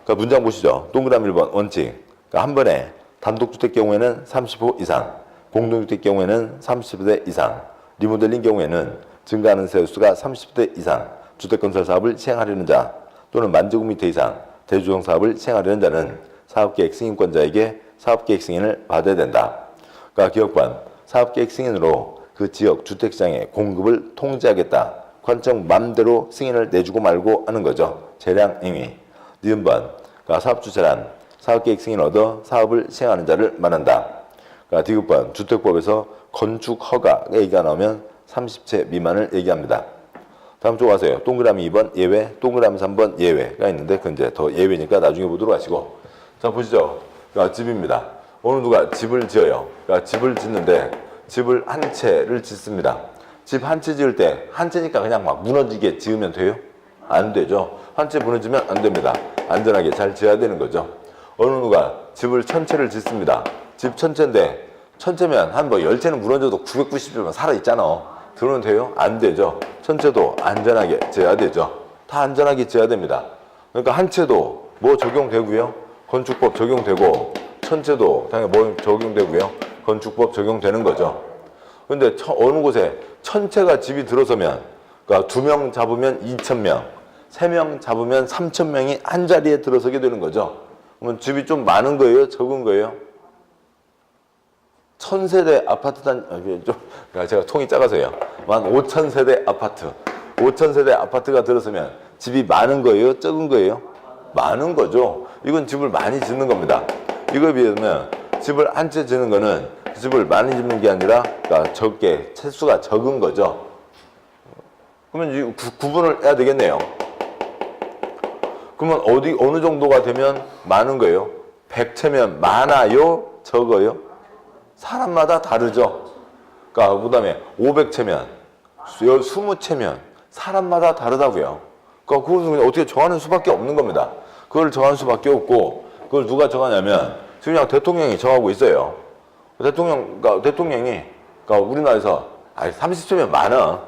그러니까 문장 보시죠. 동그라미 1번 원칙. 그러니까 한 번에 단독주택 경우에는 30호 이상, 공동주택 경우에는 30대 이상, 리모델링 경우에는 증가하는 세대수가 30대 이상, 주택건설 사업을 시행하려는 자 또는 만제곱 미터 이상 대주정 사업을 시행하려는 자는 사업계획 승인권자에게 사업계획 승인을 받아야 된다. 그러니까 기업관 사업계획 승인으로 그 지역 주택시장의 공급을 통제하겠다. 관청 맘대로 승인을 내주고 말고 하는 거죠. 재량 행위. 니은번 그러니까 사업주체란 사업계획 승인을 얻어 사업을 시행하는 자를 말한다. 그러니까 디귿번 주택법에서 건축 허가 얘기가 나오면 30채 미만을 얘기합니다. 다음 쪽 가세요. 동그라미 2번 예외, 동그라미 3번 예외가 있는데 그건 이제 더 예외니까 나중에 보도록 하시고. 자 보시죠. 그러니까 집입니다. 어느 누가 집을 지어요. 그러니까 집을 짓는데 집을 한 채를 짓습니다. 집 한 채 지을 때 한 채니까 그냥 막 무너지게 지으면 돼요? 안 되죠. 한 채 무너지면 안 됩니다. 안전하게 잘 지어야 되는 거죠. 어느 누가 집을 1000채를 짓습니다. 집 1000채인데 1000채면 한 뭐 10채는 무너져도 990채만 살아있잖아. 들어오면 돼요? 안 되죠. 1000채도 안전하게 지어야 되죠. 다 안전하게 지어야 됩니다. 그러니까 한 채도 뭐 적용되고요. 건축법 적용되고 1000채도 당연히 뭐 적용되고요. 건축법 적용되는 거죠. 근데 어느 곳에 1000채가 집이 들어서면 그러니까 2명 잡으면 2000명, 3명 잡으면 3000명이 한 자리에 들어서게 되는 거죠. 그러면 집이 좀 많은 거예요? 적은 거예요? 1000세대 아파트 그러니까 제가 통이 작아서요. 5000세대 아파트. 5000세대 아파트가 들어서면 집이 많은 거예요? 적은 거예요? 많은 거죠. 이건 집을 많이 짓는 겁니다. 이거에 비하면 집을 한 채 짓는 거는 집을 많이 짓는 게 아니라 그러니까 적게, 채수가 적은 거죠. 그러면 구분을 해야 되겠네요. 그러면 어느 정도가 되면 많은 거예요? 100채면 많아요? 적어요? 사람마다 다르죠. 그러니까 그 다음에 500채면 20채면 사람마다 다르다고요. 그러니까 그걸 어떻게 정하는 수밖에 없는 겁니다. 그걸 정할 수밖에 없고 그걸 누가 정하냐면 지금 그냥 대통령이 정하고 있어요. 대통령이 그러니까 우리나라에서 30채면 많아.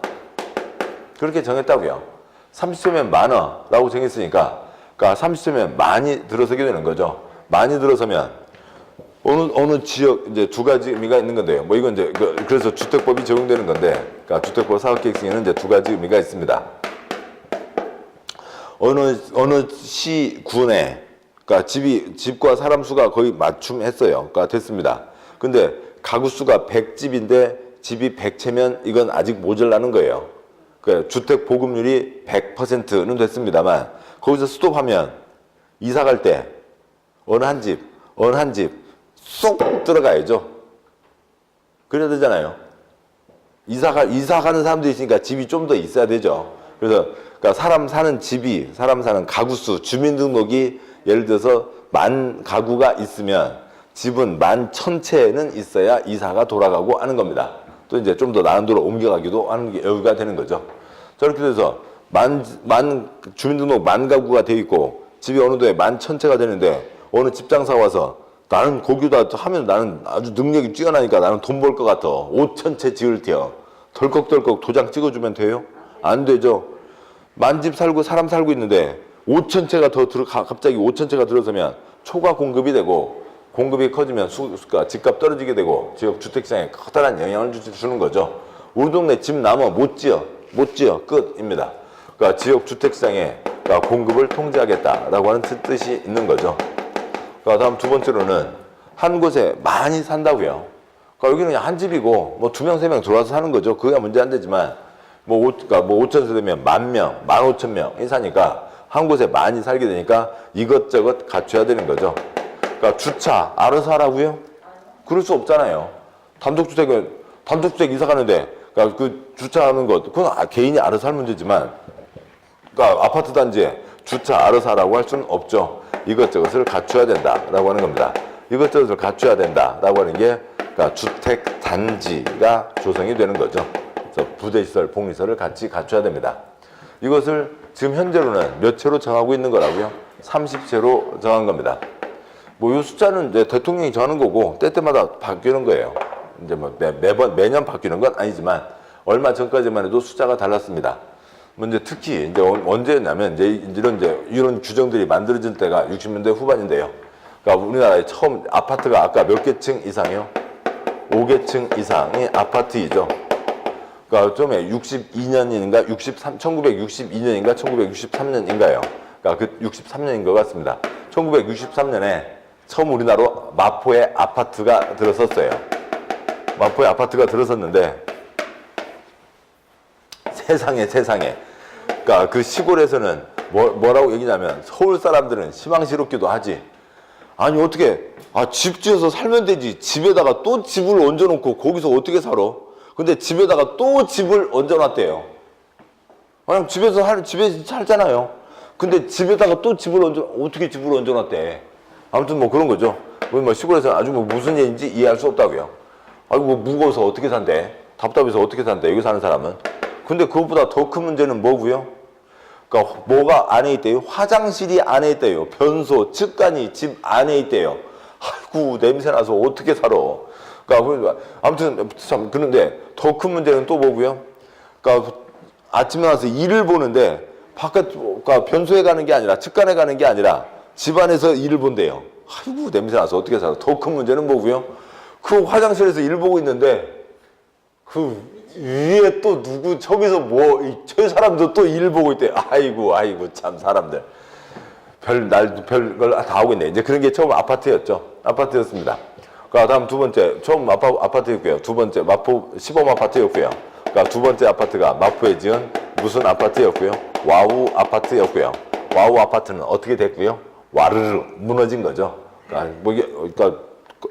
그렇게 정했다고요. 30채면 많아 라고 정했으니까 그러니까 30채면 많이 들어서게 되는 거죠. 많이 들어서면 어느 지역 이제 두 가지 의미가 있는 건데요. 뭐 이건 이제 그래서 주택법이 적용되는 건데, 그러니까 주택법 사업계획 승인은 이제 두 가지 의미가 있습니다. 어느 시군에 그러니까 집과 사람 수가 거의 맞춤했어요. 그러니까 됐습니다. 근데 가구 수가 100집인데 집이 100채면 이건 아직 모자라는 거예요. 그러니까 주택 보급률이 100%는 됐습니다만 거기서 스톱하면 이사 갈 때 어느 한 집 쏙 들어가야죠. 그래야 되잖아요. 이사 가는 사람도 있으니까 집이 좀 더 있어야 되죠. 그래서 그러니까 사람 사는 가구 수, 주민등록이 예를 들어서 10,000 가구가 있으면 집은 11,000채는 있어야 이사가 돌아가고 하는 겁니다. 또 이제 좀 더 나은 데로 옮겨가기도 하는 게 여유가 되는 거죠. 저렇게 돼서 주민등록 10,000 가구가 돼 있고 집이 어느 도에 11,000채가 되는데 어느 집장사가 와서 나는 고기다 하면 나는 아주 능력이 뛰어나니까 나는 돈 벌 것 같아. 5,000채 지을 테요. 덜컥덜컥 도장 찍어주면 돼요? 안 되죠. 만집 살고 사람 살고 있는데 5,000채가 갑자기 5,000채가 들어서면 초과 공급이 되고 공급이 커지면 집값 떨어지게 되고 지역 주택시장에 커다란 영향을 주는 거죠. 우리 동네 집 나면 못 지어 끝입니다. 그러니까 지역 주택시장의 그러니까 공급을 통제하겠다라고 하는 뜻이 있는 거죠. 그러니까 다음 두 번째로는 한 곳에 많이 산다고요. 그러니까 여기는 그냥 한 집이고 뭐 2명, 3명 들어와서 사는 거죠. 그게 문제 안 되지만 그러니까 5천 세대면 10,000명, 15,000명이 사니까 한 곳에 많이 살게 되니까 이것저것 갖춰야 되는 거죠. 그러니까 주차 알아서 하라고요? 그럴 수 없잖아요. 단독주택 이사 가는데 그러니까 그 주차하는 것 그건 개인이 알아서 할 문제지만 그러니까 아파트 단지에 주차 알아서 하라고 할 수는 없죠. 이것저것을 갖춰야 된다라고 하는 겁니다. 이것저것을 갖춰야 된다라고 하는 게 그러니까 주택 단지가 조성이 되는 거죠. 그래서 부대시설, 복리시설을 같이 갖춰야 됩니다. 이것을 지금 현재로는 몇 채로 정하고 있는 거라고요? 30채로 정한 겁니다. 뭐 이 숫자는 이제 대통령이 정하는 거고 때때마다 바뀌는 거예요. 이제 뭐 매년 바뀌는 건 아니지만 얼마 전까지만 해도 숫자가 달랐습니다. 이제 특히 이제 언제였냐면 이런 규정들이 만들어진 때가 60년대 후반인데요. 그러니까 우리나라에 처음 아파트가 아까 몇 개층 이상이요? 5개층 이상의 아파트이죠. 그러니까 처음에 62년인가 1962년인가 1963년인가요. 그러니까 그 63년인 것 같습니다. 1963년에 처음 우리나라로 마포에 아파트가 들어섰어요. 마포에 아파트가 들어섰는데 세상에 그러니까 그 시골에서는 뭐라고 얘기냐면 서울 사람들은 희망스럽기도 하지. 아니 어떻게 집 지어서 살면 되지. 집에다가 또 집을 얹어놓고 거기서 어떻게 살아? 근데 집에다가 또 집을 얹어놨대요. 그냥 집에 살잖아요. 근데 집에다가 또 어떻게 집을 얹어놨대. 아무튼 뭐 그런 거죠. 뭐 시골에서는 아주 뭐 무슨 얘기인지 이해할 수 없다고요. 아이고 뭐 무거워서 어떻게 산대. 답답해서 어떻게 산대. 여기 사는 사람은. 근데 그것보다 더 큰 문제는 뭐고요? 그러니까 뭐가 안에 있대요? 화장실이 안에 있대요. 변소, 측간이 집 안에 있대요. 아이고 냄새나서 어떻게 살아. 그러니까 아무튼 참 그런데 더 큰 문제는 또 뭐고요? 그러니까 아침에 나와서 일을 보는데 그러니까 변소에 가는 게 아니라 측간에 가는 게 아니라 집 안에서 일을 본대요. 아이고 냄새나서 어떻게 살아. 더 큰 문제는 뭐고요? 그 화장실에서 일 보고 있는데 그 위에 또 누구 저기서 저 사람도 또 일 보고 있대. 아이고 참 사람들 별걸 다 하고 있네. 이제 그런 게 처음 아파트였습니다. 그러니까 다음 두 번째 처음 아파트였고요. 두 번째 마포 시범 아파트였고요. 그러니까 두 번째 아파트가 마포에 지은 무슨 아파트였고요? 와우 아파트였고요. 와우 아파트는 어떻게 됐고요? 와르르 무너진 거죠. 그러니까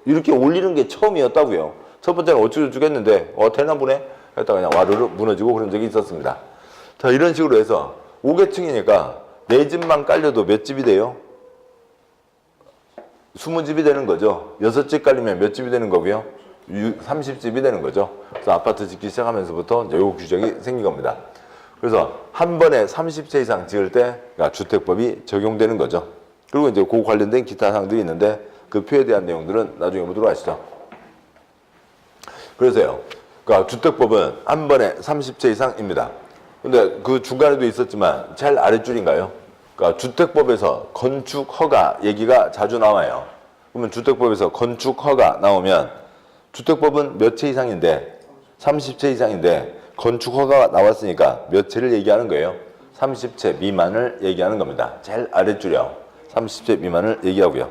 이렇게 올리는 게 처음이었다고요. 첫 번째는 어쩌고저쩌고 했는데 되나 보네 했다가 그냥 와르르 무너지고 그런 적이 있었습니다. 자, 이런 식으로 해서 5개층이니까 내 집만 깔려도 몇 집이 돼요? 20집이 되는 거죠. 6집 깔리면 몇 집이 되는 거고요? 30집이 되는 거죠. 그래서 아파트 짓기 시작하면서부터 이 규정이 생긴 겁니다. 그래서 한 번에 30채 이상 지을 때 그러니까 주택법이 적용되는 거죠. 그리고 이제 그 관련된 기타 사항들이 있는데 그 표에 대한 내용들은 나중에 보도록 하시죠. 그래서요. 그러니까 주택법은 한 번에 30채 이상입니다. 근데 그 중간에도 있었지만 제일 아랫줄인가요? 그러니까 주택법에서 건축 허가 얘기가 자주 나와요. 그러면 주택법에서 건축 허가 나오면 주택법은 몇 채 이상인데 30채 이상인데 건축 허가가 나왔으니까 몇 채를 얘기하는 거예요? 30채 미만을 얘기하는 겁니다. 제일 아랫줄이요. 30채 미만을 얘기하고요.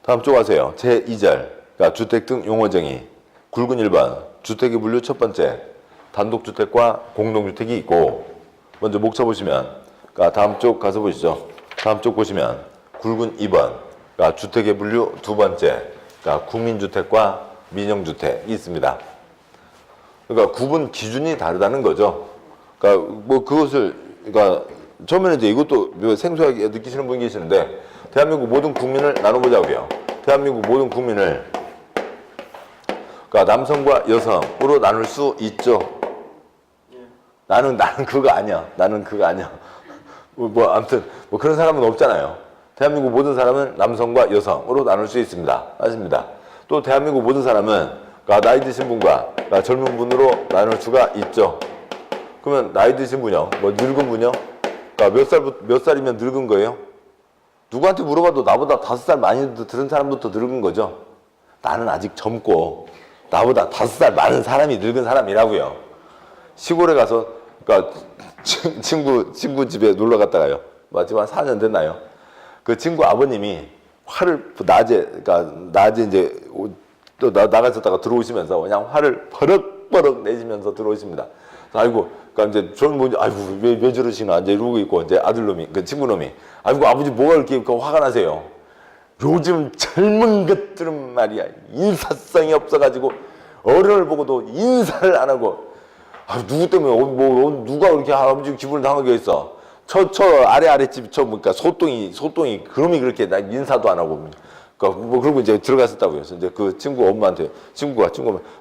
다음 쪽 가세요. 제2절 그러니까 주택 등 용어정의 굵은 1번 주택의 분류 첫 번째 단독주택과 공동주택이 있고 먼저 목차 보시면 그러니까 다음 쪽 가서 보시죠. 다음 쪽 보시면 굵은 2번 그러니까 주택의 분류 두 번째 그러니까 국민주택과 민영주택이 있습니다. 그러니까 구분 기준이 다르다는 거죠. 그러니까 뭐 그것을 그러니까 처음에는 이제 이것도 생소하게 느끼시는 분이 계시는데 대한민국 모든 국민을 나눠보자고요. 대한민국 모든 국민을 그러니까 남성과 여성으로 나눌 수 있죠. 나는 그거 아니야. 나는 그거 아니야. 아무튼 그런 사람은 없잖아요. 대한민국 모든 사람은 남성과 여성으로 나눌 수 있습니다. 맞습니다. 또 대한민국 모든 사람은 그러니까 나이 드신 분과 그러니까 젊은 분으로 나눌 수가 있죠. 그러면 나이 드신 분요, 늙은 분요. 그러니까 몇 살이면 늙은 거예요? 누구한테 물어봐도 나보다 5살 많이 들은 사람부터 늙은 거죠. 나는 아직 젊고 나보다 5살 많은 사람이 늙은 사람이라고요. 시골에 가서 그러니까 친구 집에 놀러 갔다가요. 마지막 4년 됐나요? 그 친구 아버님이 화를 낮에 이제 또 나가셨다가 들어오시면서 그냥 화를 버럭버럭 내시면서 들어오십니다. 아이고, 그러니까 이제 저는 뭐 아이고 왜 저러시나 이제 이러고 있고 이제 아들놈이 그 친구놈이 아이고 아버지 뭐가 이렇게 화가 나세요? 요즘 젊은 것들은 말이야 인사성이 없어가지고 어른을 보고도 인사를 안 하고 누구 때문에 누가 그렇게 아버지 기분을 당하게 했어? 저 아랫집 그러니까 소똥이 그놈이 그렇게 나 인사도 안 하고 그러니까 뭐 그러고 이제 들어갔었다고요. 그래서 이제 그 친구 엄마한테 친구가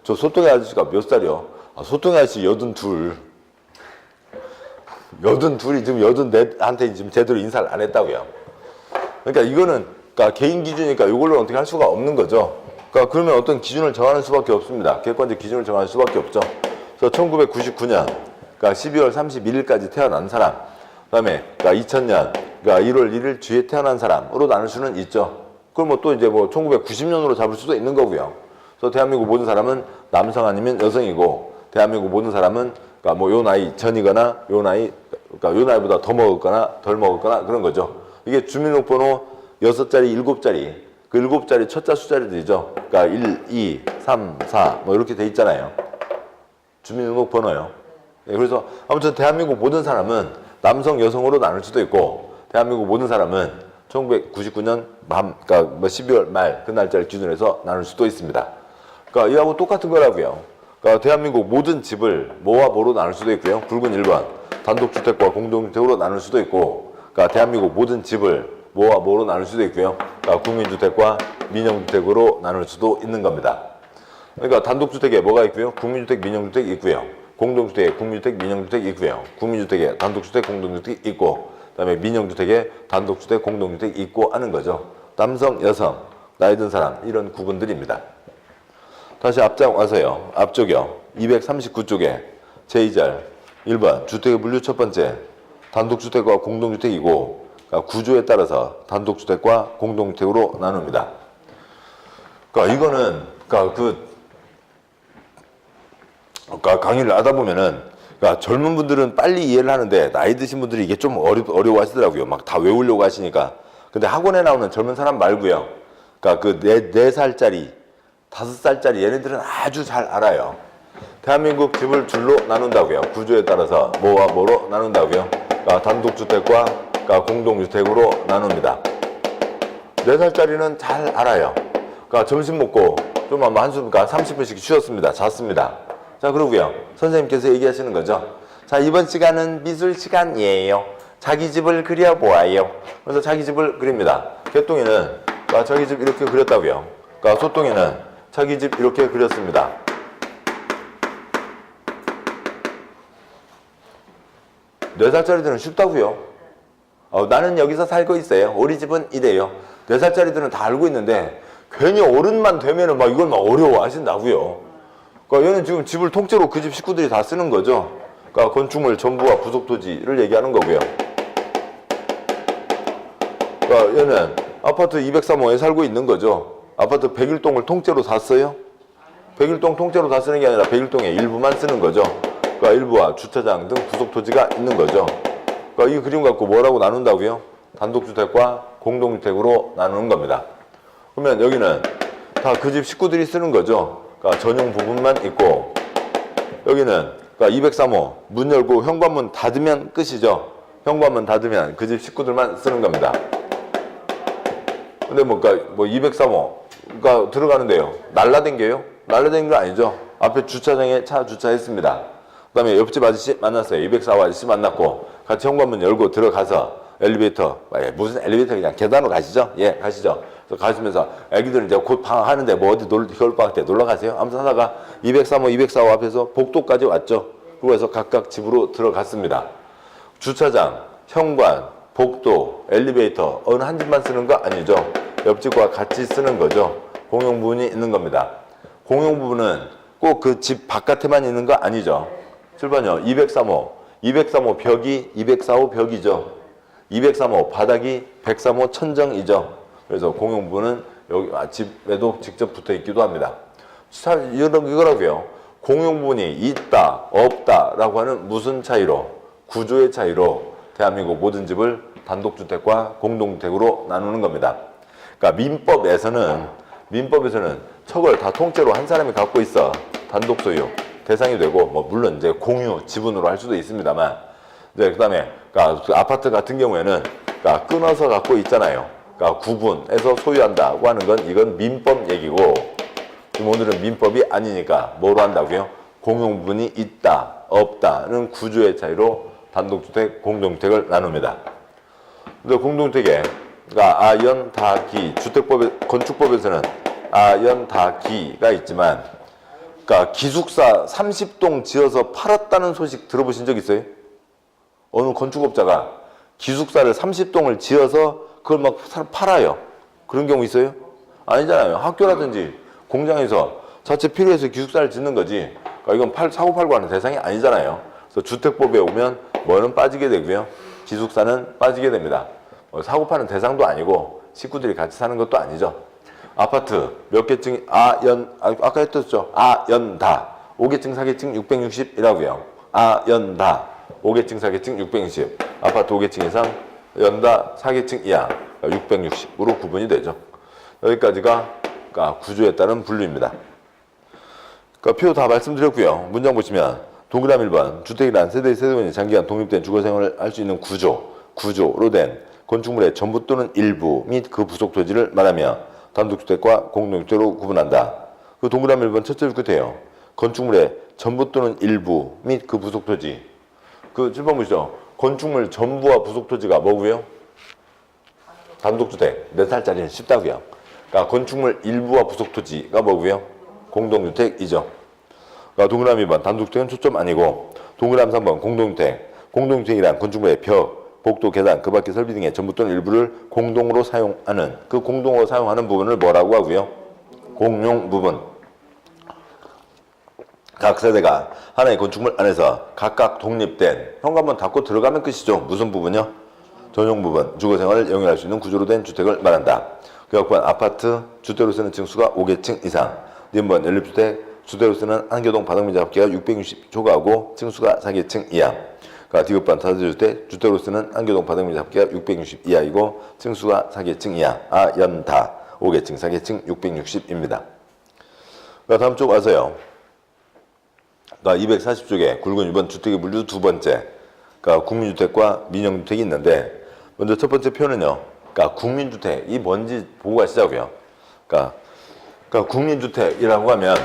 저 소똥이 아저씨가 몇 살이요? 소똥이 아저씨 82. 82이 지금 84한테 지금 제대로 인사를 안 했다고요. 그러니까 이거는 그러니까 개인 기준이니까 이걸로 어떻게 할 수가 없는 거죠. 그러니까 그러면 어떤 기준을 정하는 수밖에 없습니다. 객관적 기준을 정할 수밖에 없죠. 그래서 1999년 그러니까 12월 31일까지 태어난 사람, 그다음에 그러니까 2000년 그러니까 1월 1일 뒤에 태어난 사람으로 나눌 수는 있죠. 그럼 뭐 또 이제 뭐 1990년으로 잡을 수도 있는 거고요. 그래서 대한민국 모든 사람은 남성 아니면 여성이고, 대한민국 모든 사람은 그러니까 뭐 요 나이 전이거나 요 나이 그러니까 요 나이보다 더 먹었거나 덜 먹었거나 그런 거죠. 이게 주민등록번호 6자리, 7자리, 그 7자리 첫자 숫자리들이죠. 그러니까 1, 2, 3, 4 뭐 이렇게 돼 있잖아요. 주민등록번호요. 네, 그래서 아무튼 대한민국 모든 사람은 남성, 여성으로 나눌 수도 있고, 대한민국 모든 사람은 1999년 그러니까 뭐 12월 말 그 날짜를 기준으로 해서 나눌 수도 있습니다. 그러니까 이하고 똑같은 거라고요. 그러니까 대한민국 모든 집을 뭐와 뭐로 나눌 수도 있고요. 굵은 1번 단독주택과 공동주택으로 나눌 수도 있고, 그러니까 대한민국 모든 집을 뭐와 뭐로 나눌 수도 있고요. 그러니까 국민주택과 민영주택으로 나눌 수도 있는 겁니다. 그러니까 단독주택에 뭐가 있고요? 국민주택, 민영주택 있고요. 공동주택에 국민주택, 민영주택 있고요. 국민주택에 단독주택, 공동주택 있고, 그다음에 민영주택에 단독주택, 공동주택 있고 하는 거죠. 남성, 여성, 나이 든 사람 이런 구분들입니다. 다시 앞장 와서요. 앞쪽이요. 239쪽에 제2절 1번 주택의 분류 첫 번째 단독주택과 공동주택이고, 그러니까 구조에 따라서 단독주택과 공동주택으로 나눕니다. 그러니까 이거는 그러니까 강의를 하다 보면은 그러니까 젊은 분들은 빨리 이해를 하는데 나이 드신 분들이 이게 좀 어려워하시더라고요. 막 다 외우려고 하시니까. 근데 학원에 나오는 젊은 사람 말고요. 그러니까 그 4살짜리, 5살짜리 얘네들은 아주 잘 알아요. 대한민국 집을 둘로 나눈다고요. 구조에 따라서 뭐와 뭐로 나눈다고요. 그러니까 단독주택과 그러니까 공동주택으로 나눕니다. 4살짜리는 잘 알아요. 그러니까 점심 먹고 좀 아마 한숨, 그러니까 30분씩 쉬었습니다. 잤습니다. 자, 그러고요. 선생님께서 얘기하시는 거죠. 자, 이번 시간은 미술 시간이에요. 자기 집을 그려보아요. 그래서 자기 집을 그립니다. 개똥이는 자기 집 이렇게 그렸다고요. 그러니까 소똥이는 자기 집 이렇게 그렸습니다. 네 살짜리들은 쉽다고요. 나는 여기서 살고 있어요. 우리 집은 이래요. 4살짜리들은 다 알고 있는데 괜히 어른만 되면은 막 이걸 막 어려워 하신다고요. 그러니까 얘는 지금 집을 통째로 그 집 식구들이 다 쓰는 거죠. 그러니까 건축물 전부와 부속 토지를 얘기하는 거고요. 그러니까 얘는 아파트 203호에 살고 있는 거죠. 아파트 101동을 통째로 다 써요? 101동 통째로 다 쓰는 게 아니라 101동의 일부만 쓰는 거죠. 그러니까 일부와 주차장 등 부속 토지가 있는 거죠. 그러니까 이 그림 갖고 뭐라고 나눈다고요? 단독주택과 공동주택으로 나누는 겁니다. 그러면 여기는 다 그 집 식구들이 쓰는 거죠. 그러니까 전용 부분만 있고, 여기는 그러니까 203호 문 열고 현관문 닫으면 끝이죠. 현관문 닫으면 그 집 식구들만 쓰는 겁니다. 근데 그러니까 203호 들어가는데요. 날라댕겨요? 날라댕긴 거 아니죠. 앞에 주차장에 차 주차했습니다. 그 다음에 옆집 아저씨 만났어요. 204호 아저씨 만났고 같이 현관문 열고 들어가서 엘리베이터, 무슨 엘리베이터, 그냥 계단으로 가시죠? 예, 가시죠. 그래서 가시면서 애기들 이제 곧 방학하는데 뭐 어디 겨울방학 때 놀러 가세요? 아무튼 하다가 203호, 204호 앞에서 복도까지 왔죠. 그래서 각각 집으로 들어갔습니다. 주차장, 현관, 복도, 엘리베이터 어느 한 집만 쓰는 거 아니죠. 옆집과 같이 쓰는 거죠. 공용 부분이 있는 겁니다. 공용 부분은 꼭 그 집 바깥에만 있는 거 아니죠. 7번이요. 203호 벽이 204호 벽이죠. 203호 바닥이 103호 천정이죠. 그래서 공용 부분은 여기 집에도 직접 붙어 있기도 합니다. 이거라고요. 공용 부분이 있다, 없다라고 하는 무슨 차이로? 구조의 차이로 대한민국 모든 집을 단독주택과 공동주택으로 나누는 겁니다. 그러니까 민법에서는 저걸 다 통째로 한 사람이 갖고 있어. 단독 소유 대상이 되고, 뭐 물론 이제 공유 지분으로 할 수도 있습니다만, 이제 그다음에 그러니까 그 아파트 같은 경우에는 그러니까 끊어서 갖고 있잖아요. 그러니까 구분해서 소유한다고 하는 건 이건 민법 얘기고, 지금 오늘은 민법이 아니니까 뭐로 한다고요? 공용 부분이 있다, 없다는 구조의 차이로 단독주택, 공동주택을 나눕니다. 근데 공동주택에 그러니까 아연 다기 건축법에서는 아연 다기가 있지만, 그러니까 기숙사 30동 지어서 팔았다는 소식 들어보신 적 있어요? 어느 건축업자가 기숙사를 30동을 지어서 그걸 막 팔아요. 그런 경우 있어요? 아니잖아요. 학교라든지 공장에서 자체 필요해서 기숙사를 짓는 거지. 그러니까 이건 사고 팔고 하는 대상이 아니잖아요. 그래서 주택법에 오면 뭐는 빠지게 되고요. 기숙사는 빠지게 됩니다. 사고 파는 대상도 아니고 식구들이 같이 사는 것도 아니죠. 아파트 몇 개층이 아까 했었죠. 아연다 5개층 4개층 660이라고요. 아연다 5개층 4개층 660. 아파트 5개층 이상 연다 4개층 이하 660으로 구분이 되죠. 여기까지가 그러니까 구조에 따른 분류입니다. 그러니까 표 다 말씀드렸고요. 문장 보시면 동그라미 1번 주택이란 세대원이 장기간 독립된 주거생활을 할 수 있는 구조로 된 건축물의 전부 또는 일부 및 그 부속 토지를 말하며 단독주택과 공동주택으로 구분한다. 그 동그라미 1번 첫째 줄 끝에요. 건축물의 전부 또는 일부 및 그 부속 토지. 그 7번 보시죠. 건축물 전부와 부속 토지가 뭐고요? 단독주택. 몇 살짜리는 쉽다고요. 그러니까 건축물 일부와 부속 토지가 뭐고요? 공동주택이죠. 그러니까 동그라미 2번 단독주택은 초점 아니고, 동그라미 3번 공동주택. 공동주택이란 건축물의 벽, 복도, 계단, 그 밖의 설비 등의 전부 또는 일부를 공동으로 사용하는, 그 공동으로 사용하는 부분을 뭐라고 하고요? 공용 부분. 각 세대가 하나의 건축물 안에서 각각 독립된 현관문 닫고 들어가면 끝이죠. 무슨 부분이요? 전용 부분, 주거생활을 영위할 수 있는 구조로 된 주택을 말한다. 그역번 아파트, 주택으로 쓰는 층수가 5개층 이상. 니은번 연립주택, 주택으로 쓰는 한교동 바닥면적 합계가 660초가하고 층수가 4개층 이하. 그러니까 디귿번 다세대주택, 주택으로 쓰는 한교동 바닥면적 합계가 660 이하이고 층수가 4개층 이하. 아연다 5개층, 4개층 660입니다. 그러니까 다음 쪽 와서요. 그러니까 240쪽에 굵은 6번 주택의 분류 두 번째. 그러니까 국민주택과 민영주택이 있는데, 먼저 첫 번째 표는요. 그러니까 국민주택이 뭔지 보고 가시자고요. 그러니까 국민주택이라고 하면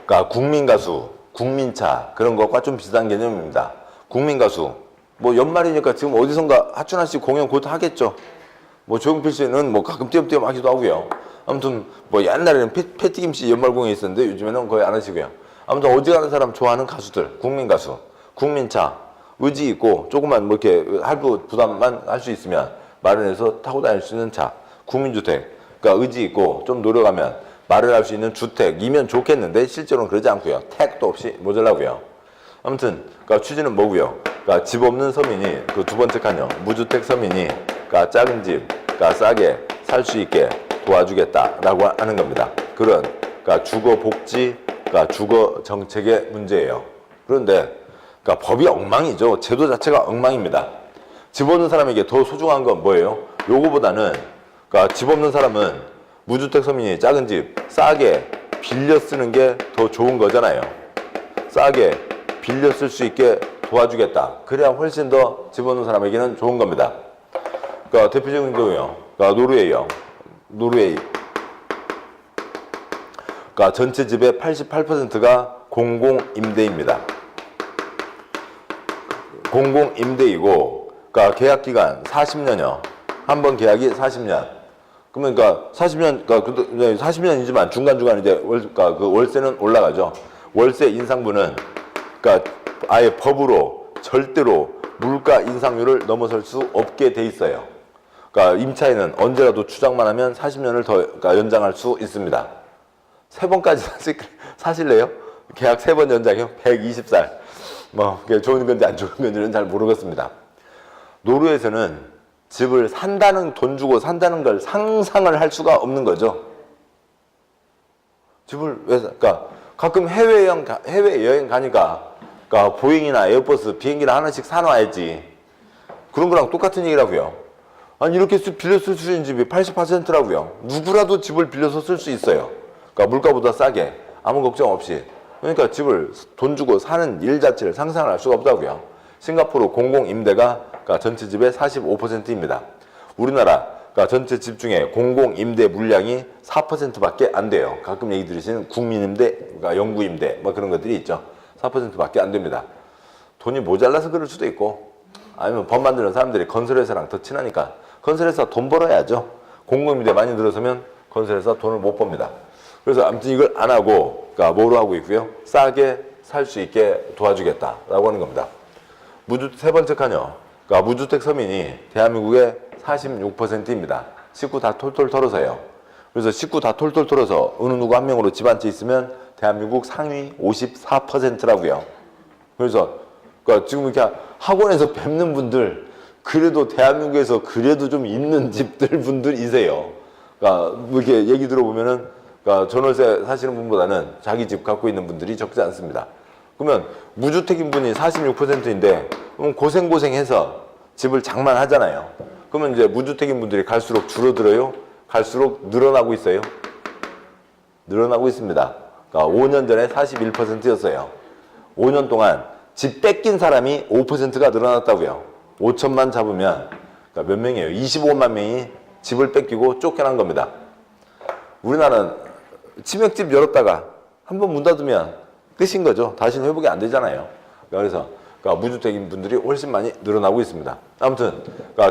그러니까 국민가수, 국민차 그런 것과 좀 비슷한 개념입니다. 국민가수 뭐 연말이니까 지금 어디선가 하춘아 씨 공연 곧 하겠죠. 뭐 조용필 씨는 뭐 가끔 띄엄띄엄 하기도 하고요. 아무튼 뭐 옛날에는 패티김 씨 연말 공연이 있었는데 요즘에는 거의 안 하시고요. 아무튼 어지간한 사람 좋아하는 가수들, 국민가수, 국민차, 의지 있고 조그만 뭐 이렇게 할부 부담만 할 수 있으면 마련해서 타고 다닐 수 있는 차, 국민주택. 그러니까 의지 있고 좀 노력하면 마련할 수 있는 주택이면 좋겠는데 실제로는 그러지 않고요. 택도 없이 모자라고요. 아무튼 그러니까 취지는 뭐고요? 그러니까 집 없는 서민이 그 두 번째 칸요. 무주택 서민이 그러니까 작은 집, 그러니까 싸게 살 수 있게 도와주겠다라고 하는 겁니다. 그런 그러니까 주거 복지, 그러니까 주거 정책의 문제예요. 그런데 그러니까 법이 엉망이죠. 제도 자체가 엉망입니다. 집 없는 사람에게 더 소중한 건 뭐예요? 요거보다는 그러니까 집 없는 사람은 무주택 서민이 작은 집 싸게 빌려 쓰는 게 더 좋은 거잖아요. 싸게 빌려 쓸 수 있게 도와주겠다. 그래야 훨씬 더 집 없는 사람에게는 좋은 겁니다. 그러니까 대표적인 경우요. 그러니까 노르웨이. 그러니까 전체 집의 88%가 공공임대입니다. 공공임대이고, 그러니까 계약 기간 40년이요. 한 번 계약이 40년. 그러니까 40년이지만 중간중간 이제 그러니까 그 월세는 올라가죠. 월세 인상분은 그러니까 아예 법으로 절대로 물가 인상률을 넘어설 수 없게 돼 있어요. 그러니까 임차인은 언제라도 주장만 하면 40년을 더 그러니까 연장할 수 있습니다. 3번까지 사실래요? 계약 3번 연장이요? 120살. 뭐 그게 좋은 건지 안 좋은 건지는 잘 모르겠습니다. 노르웨이에서는 집을 돈 주고 산다는 걸 상상을 할 수가 없는 거죠. 집을 왜 그러니까 가끔 해외여행 가니까 그러니까 보잉이나 에어버스 비행기나 하나씩 사놔야지. 그런 거랑 똑같은 얘기라고요. 아니 이렇게 빌려 쓸 수 있는 집이 80%라고요. 누구라도 집을 빌려서 쓸 수 있어요. 그러니까 물가보다 싸게 아무 걱정 없이. 그러니까 집을 돈 주고 사는 일 자체를 상상을 할 수가 없다고요. 싱가포르 공공임대가 그러니까 전체 집의 45%입니다. 우리나라 그러니까 전체 집 중에 공공임대 물량이 4%밖에 안 돼요. 가끔 얘기 들으시는 국민임대, 그러니까 영구임대 뭐 그런 것들이 있죠. 4%밖에 안 됩니다. 돈이 모자라서 그럴 수도 있고 아니면 법 만드는 사람들이 건설회사랑 더 친하니까 건설회사 돈 벌어야죠. 공공임대 많이 들어서면 건설회사 돈을 못 법니다. 그래서 아무튼 이걸 안 하고 그러니까 뭐로 하고 있고요. 싸게 살 수 있게 도와주겠다라고 하는 겁니다. 세 번째 칸이요. 그러니까 무주택 서민이 대한민국의 46%입니다. 식구 다 톨톨 털어서요. 그래서 식구 다 톨톨 털어서 어느 누구 한 명으로 집 한 채 있으면 대한민국 상위 54%라고요. 그래서 그러니까 지금 이렇게 학원에서 뵙는 분들 그래도 대한민국에서 그래도 좀 있는 집들 분들이세요. 그러니까 이렇게 얘기 들어보면은 그러니까 전월세 사시는 분보다는 자기 집 갖고 있는 분들이 적지 않습니다. 그러면 무주택인 분이 46%인데 그럼 고생해서 집을 장만하잖아요. 그러면 이제 무주택인 분들이 갈수록 줄어들어요? 갈수록 늘어나고 있어요? 늘어나고 있습니다. 그러니까 5년 전에 41%였어요. 5년 동안 집 뺏긴 사람이 5%가 늘어났다고요. 5천만 잡으면 그러니까 몇 명이에요? 25만 명이 집을 뺏기고 쫓겨난 겁니다. 우리나라는 치맥집 열었다가 한번 문 닫으면 끝인 거죠. 다시는 회복이 안 되잖아요. 그래서 무주택인 분들이 훨씬 많이 늘어나고 있습니다. 아무튼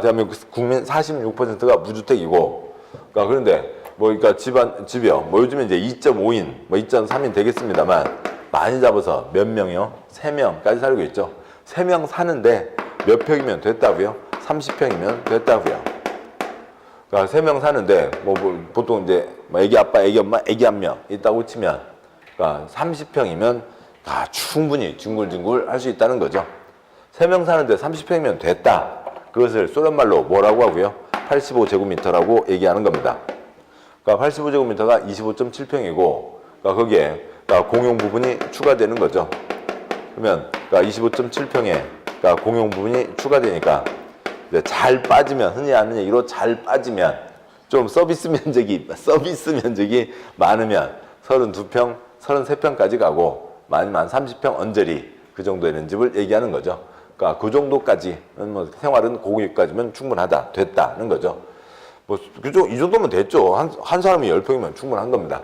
대한민국 국민 46%가 무주택이고 그런데 그러니까 집이요. 뭐 요즘에 이제 2.5인, 뭐 2.3인 되겠습니다만 많이 잡아서 몇 명이요? 3명까지 살고 있죠. 3명 사는데 몇 평이면 됐다고요? 30평이면 됐다고요. 그러니까 3명 사는데 보통 이제 애기 아빠, 애기 엄마, 애기 한 명 있다고 치면 그러니까 30평이면 충분히 뒹굴뒹굴 할 수 있다는 거죠. 3명 사는데 30평이면 됐다. 그것을 소련말로 뭐라고 하고요? 85제곱미터라고 얘기하는 겁니다. 그러니까 85제곱미터가 25.7평이고 거기에 공용 부분이 추가되는 거죠. 그러면 25.7평에 공용 부분이 추가되니까 잘 빠지면 흔히 하는 얘기로 잘 빠지면 좀 서비스 면적이 많으면 32평, 33평까지 가고 많으면 30평 언저리 그 정도 되는 집을 얘기하는 거죠. 그러니까 그 정도까지 생활은 고기까지면 충분하다, 됐다는 거죠. 이 정도면 됐죠. 한 사람이 10평이면 충분한 겁니다.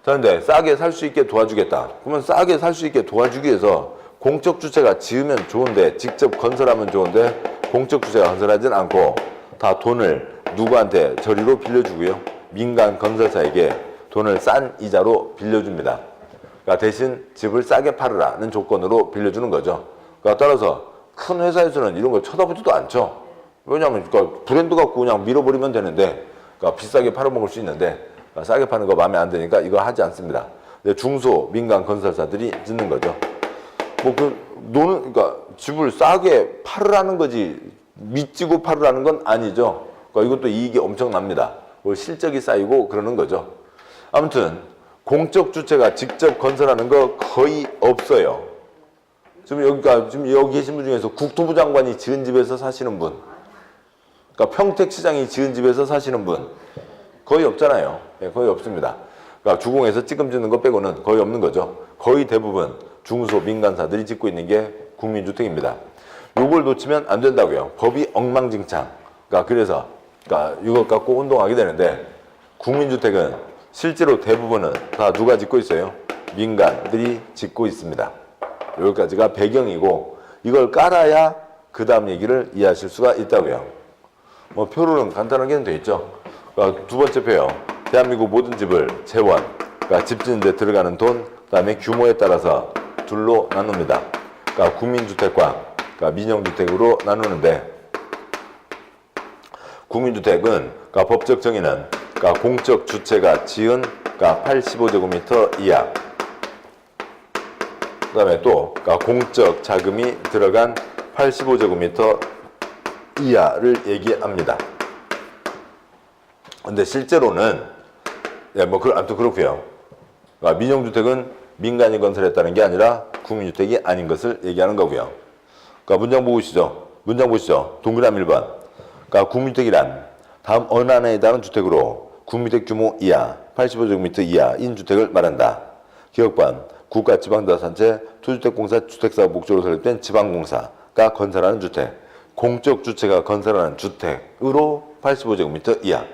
자, 근데 싸게 살 수 있게 도와주겠다. 그러면 싸게 살 수 있게 도와주기 위해서 공적 주체가 지으면 좋은데 직접 건설하면 좋은데 공적 주체가 건설하진 않고 다 돈을 누구한테 저리로 빌려주고요. 민간 건설사에게 돈을 싼 이자로 빌려줍니다. 그러니까 대신 집을 싸게 팔으라는 조건으로 빌려주는 거죠. 그러니까 따라서 큰 회사에서는 이런 걸 쳐다보지도 않죠. 왜냐하면 브랜드 갖고 그냥 밀어버리면 되는데 비싸게 팔아먹을 수 있는데 싸게 파는 거 마음에 안 드니까 이거 하지 않습니다. 중소 민간 건설사들이 짓는 거죠. 그러니까 집을 싸게 팔으라는 거지 미치고 팔으라는 건 아니죠. 그러니까 이것도 이익이 엄청납니다. 실적이 쌓이고 그러는 거죠. 아무튼 공적 주체가 직접 건설하는 거 거의 없어요. 지금 여기 계신 분 중에서 국토부 장관이 지은 집에서 사시는 분, 그러니까 평택시장이 지은 집에서 사시는 분 거의 없잖아요. 거의 없습니다. 그러니까 주공에서 찌끔 짓는 거 빼고는 거의 없는 거죠. 거의 대부분 중소 민간사들이 짓고 있는 게 국민주택입니다. 요걸 놓치면 안 된다고요. 법이 엉망진창. 그래서 이것 갖고 운동하게 되는데 국민주택은 실제로 대부분은 다 누가 짓고 있어요? 민간들이 짓고 있습니다. 여기까지가 배경이고 이걸 깔아야 그 다음 얘기를 이해하실 수가 있다고요. 표로는 간단하게는 돼 있죠. 두 번째 표요. 대한민국 모든 집을 재원, 집 짓는 데 들어가는 돈, 그 다음에 규모에 따라서 둘로 나눕니다. 국민주택과 민영주택으로 나누는데 국민주택은 법적 정의는 공적 주체가 지은 85제곱미터 이하, 그 다음에 또 공적 자금이 들어간 85제곱미터 이하를 얘기합니다. 근데 실제로는 아무튼 그렇고요. 그러니까 민영주택은 민간이 건설했다는 게 아니라 국민주택이 아닌 것을 얘기하는 거고요. 그러니까 문장 보시죠. 동그라미 1번. 그러니까 국민주택이란 다음 어느 하나에 해당하는 주택으로 국민주택 규모 이하, 85제곱미터 이하인 주택을 말한다. 기억반, 국가 지방자치단체, 토주택공사, 주택사업 목적으로 설립된 지방공사가 건설하는 주택, 공적 주체가 건설하는 주택으로 85제곱미터 이하.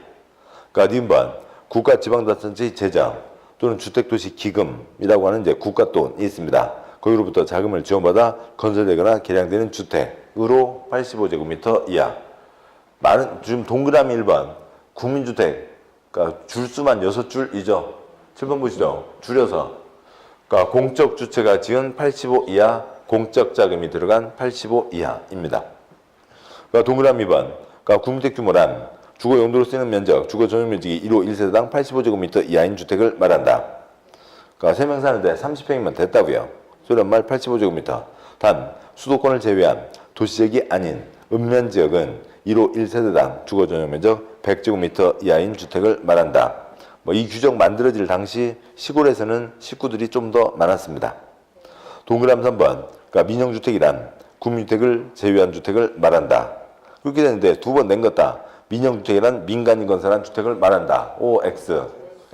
그러니까 니은번, 국가 지방자치단체의 재정 또는 주택도시 기금이라고 하는 이제 국가돈이 있습니다. 거기로부터 자금을 지원받아 건설되거나 개량되는 주택으로 85제곱미터 이하. 지금 동그라미 1번 국민주택, 그러니까 줄수만 6줄이죠. 7번 보시죠. 줄여서. 그러니까 공적 주체가 지은 85 이하, 공적 자금이 들어간 85 이하입니다. 그러니까 동그라미 2번. 그러니까 국민주택 규모란 주거 용도로 쓰이는 면적, 주거 전용 면적이 1호 1세대당 85제곱미터 이하인 주택을 말한다. 그러니까 3명 사는데 30평이면 됐다고요. 소련 말 85제곱미터. 단 수도권을 제외한 도시지역이 아닌 읍면지역은 1호 1세대당 주거 전용 면적 100제곱미터 이하인 주택을 말한다. 이 규정 만들어질 당시 시골에서는 식구들이 좀 더 많았습니다. 동그라미 3번. 그러니까 민영주택이란 국민주택을 제외한 주택을 말한다. 그렇게 되는데 두 번 낸것다. 민영주택이란 민간이 건설한 주택을 말한다.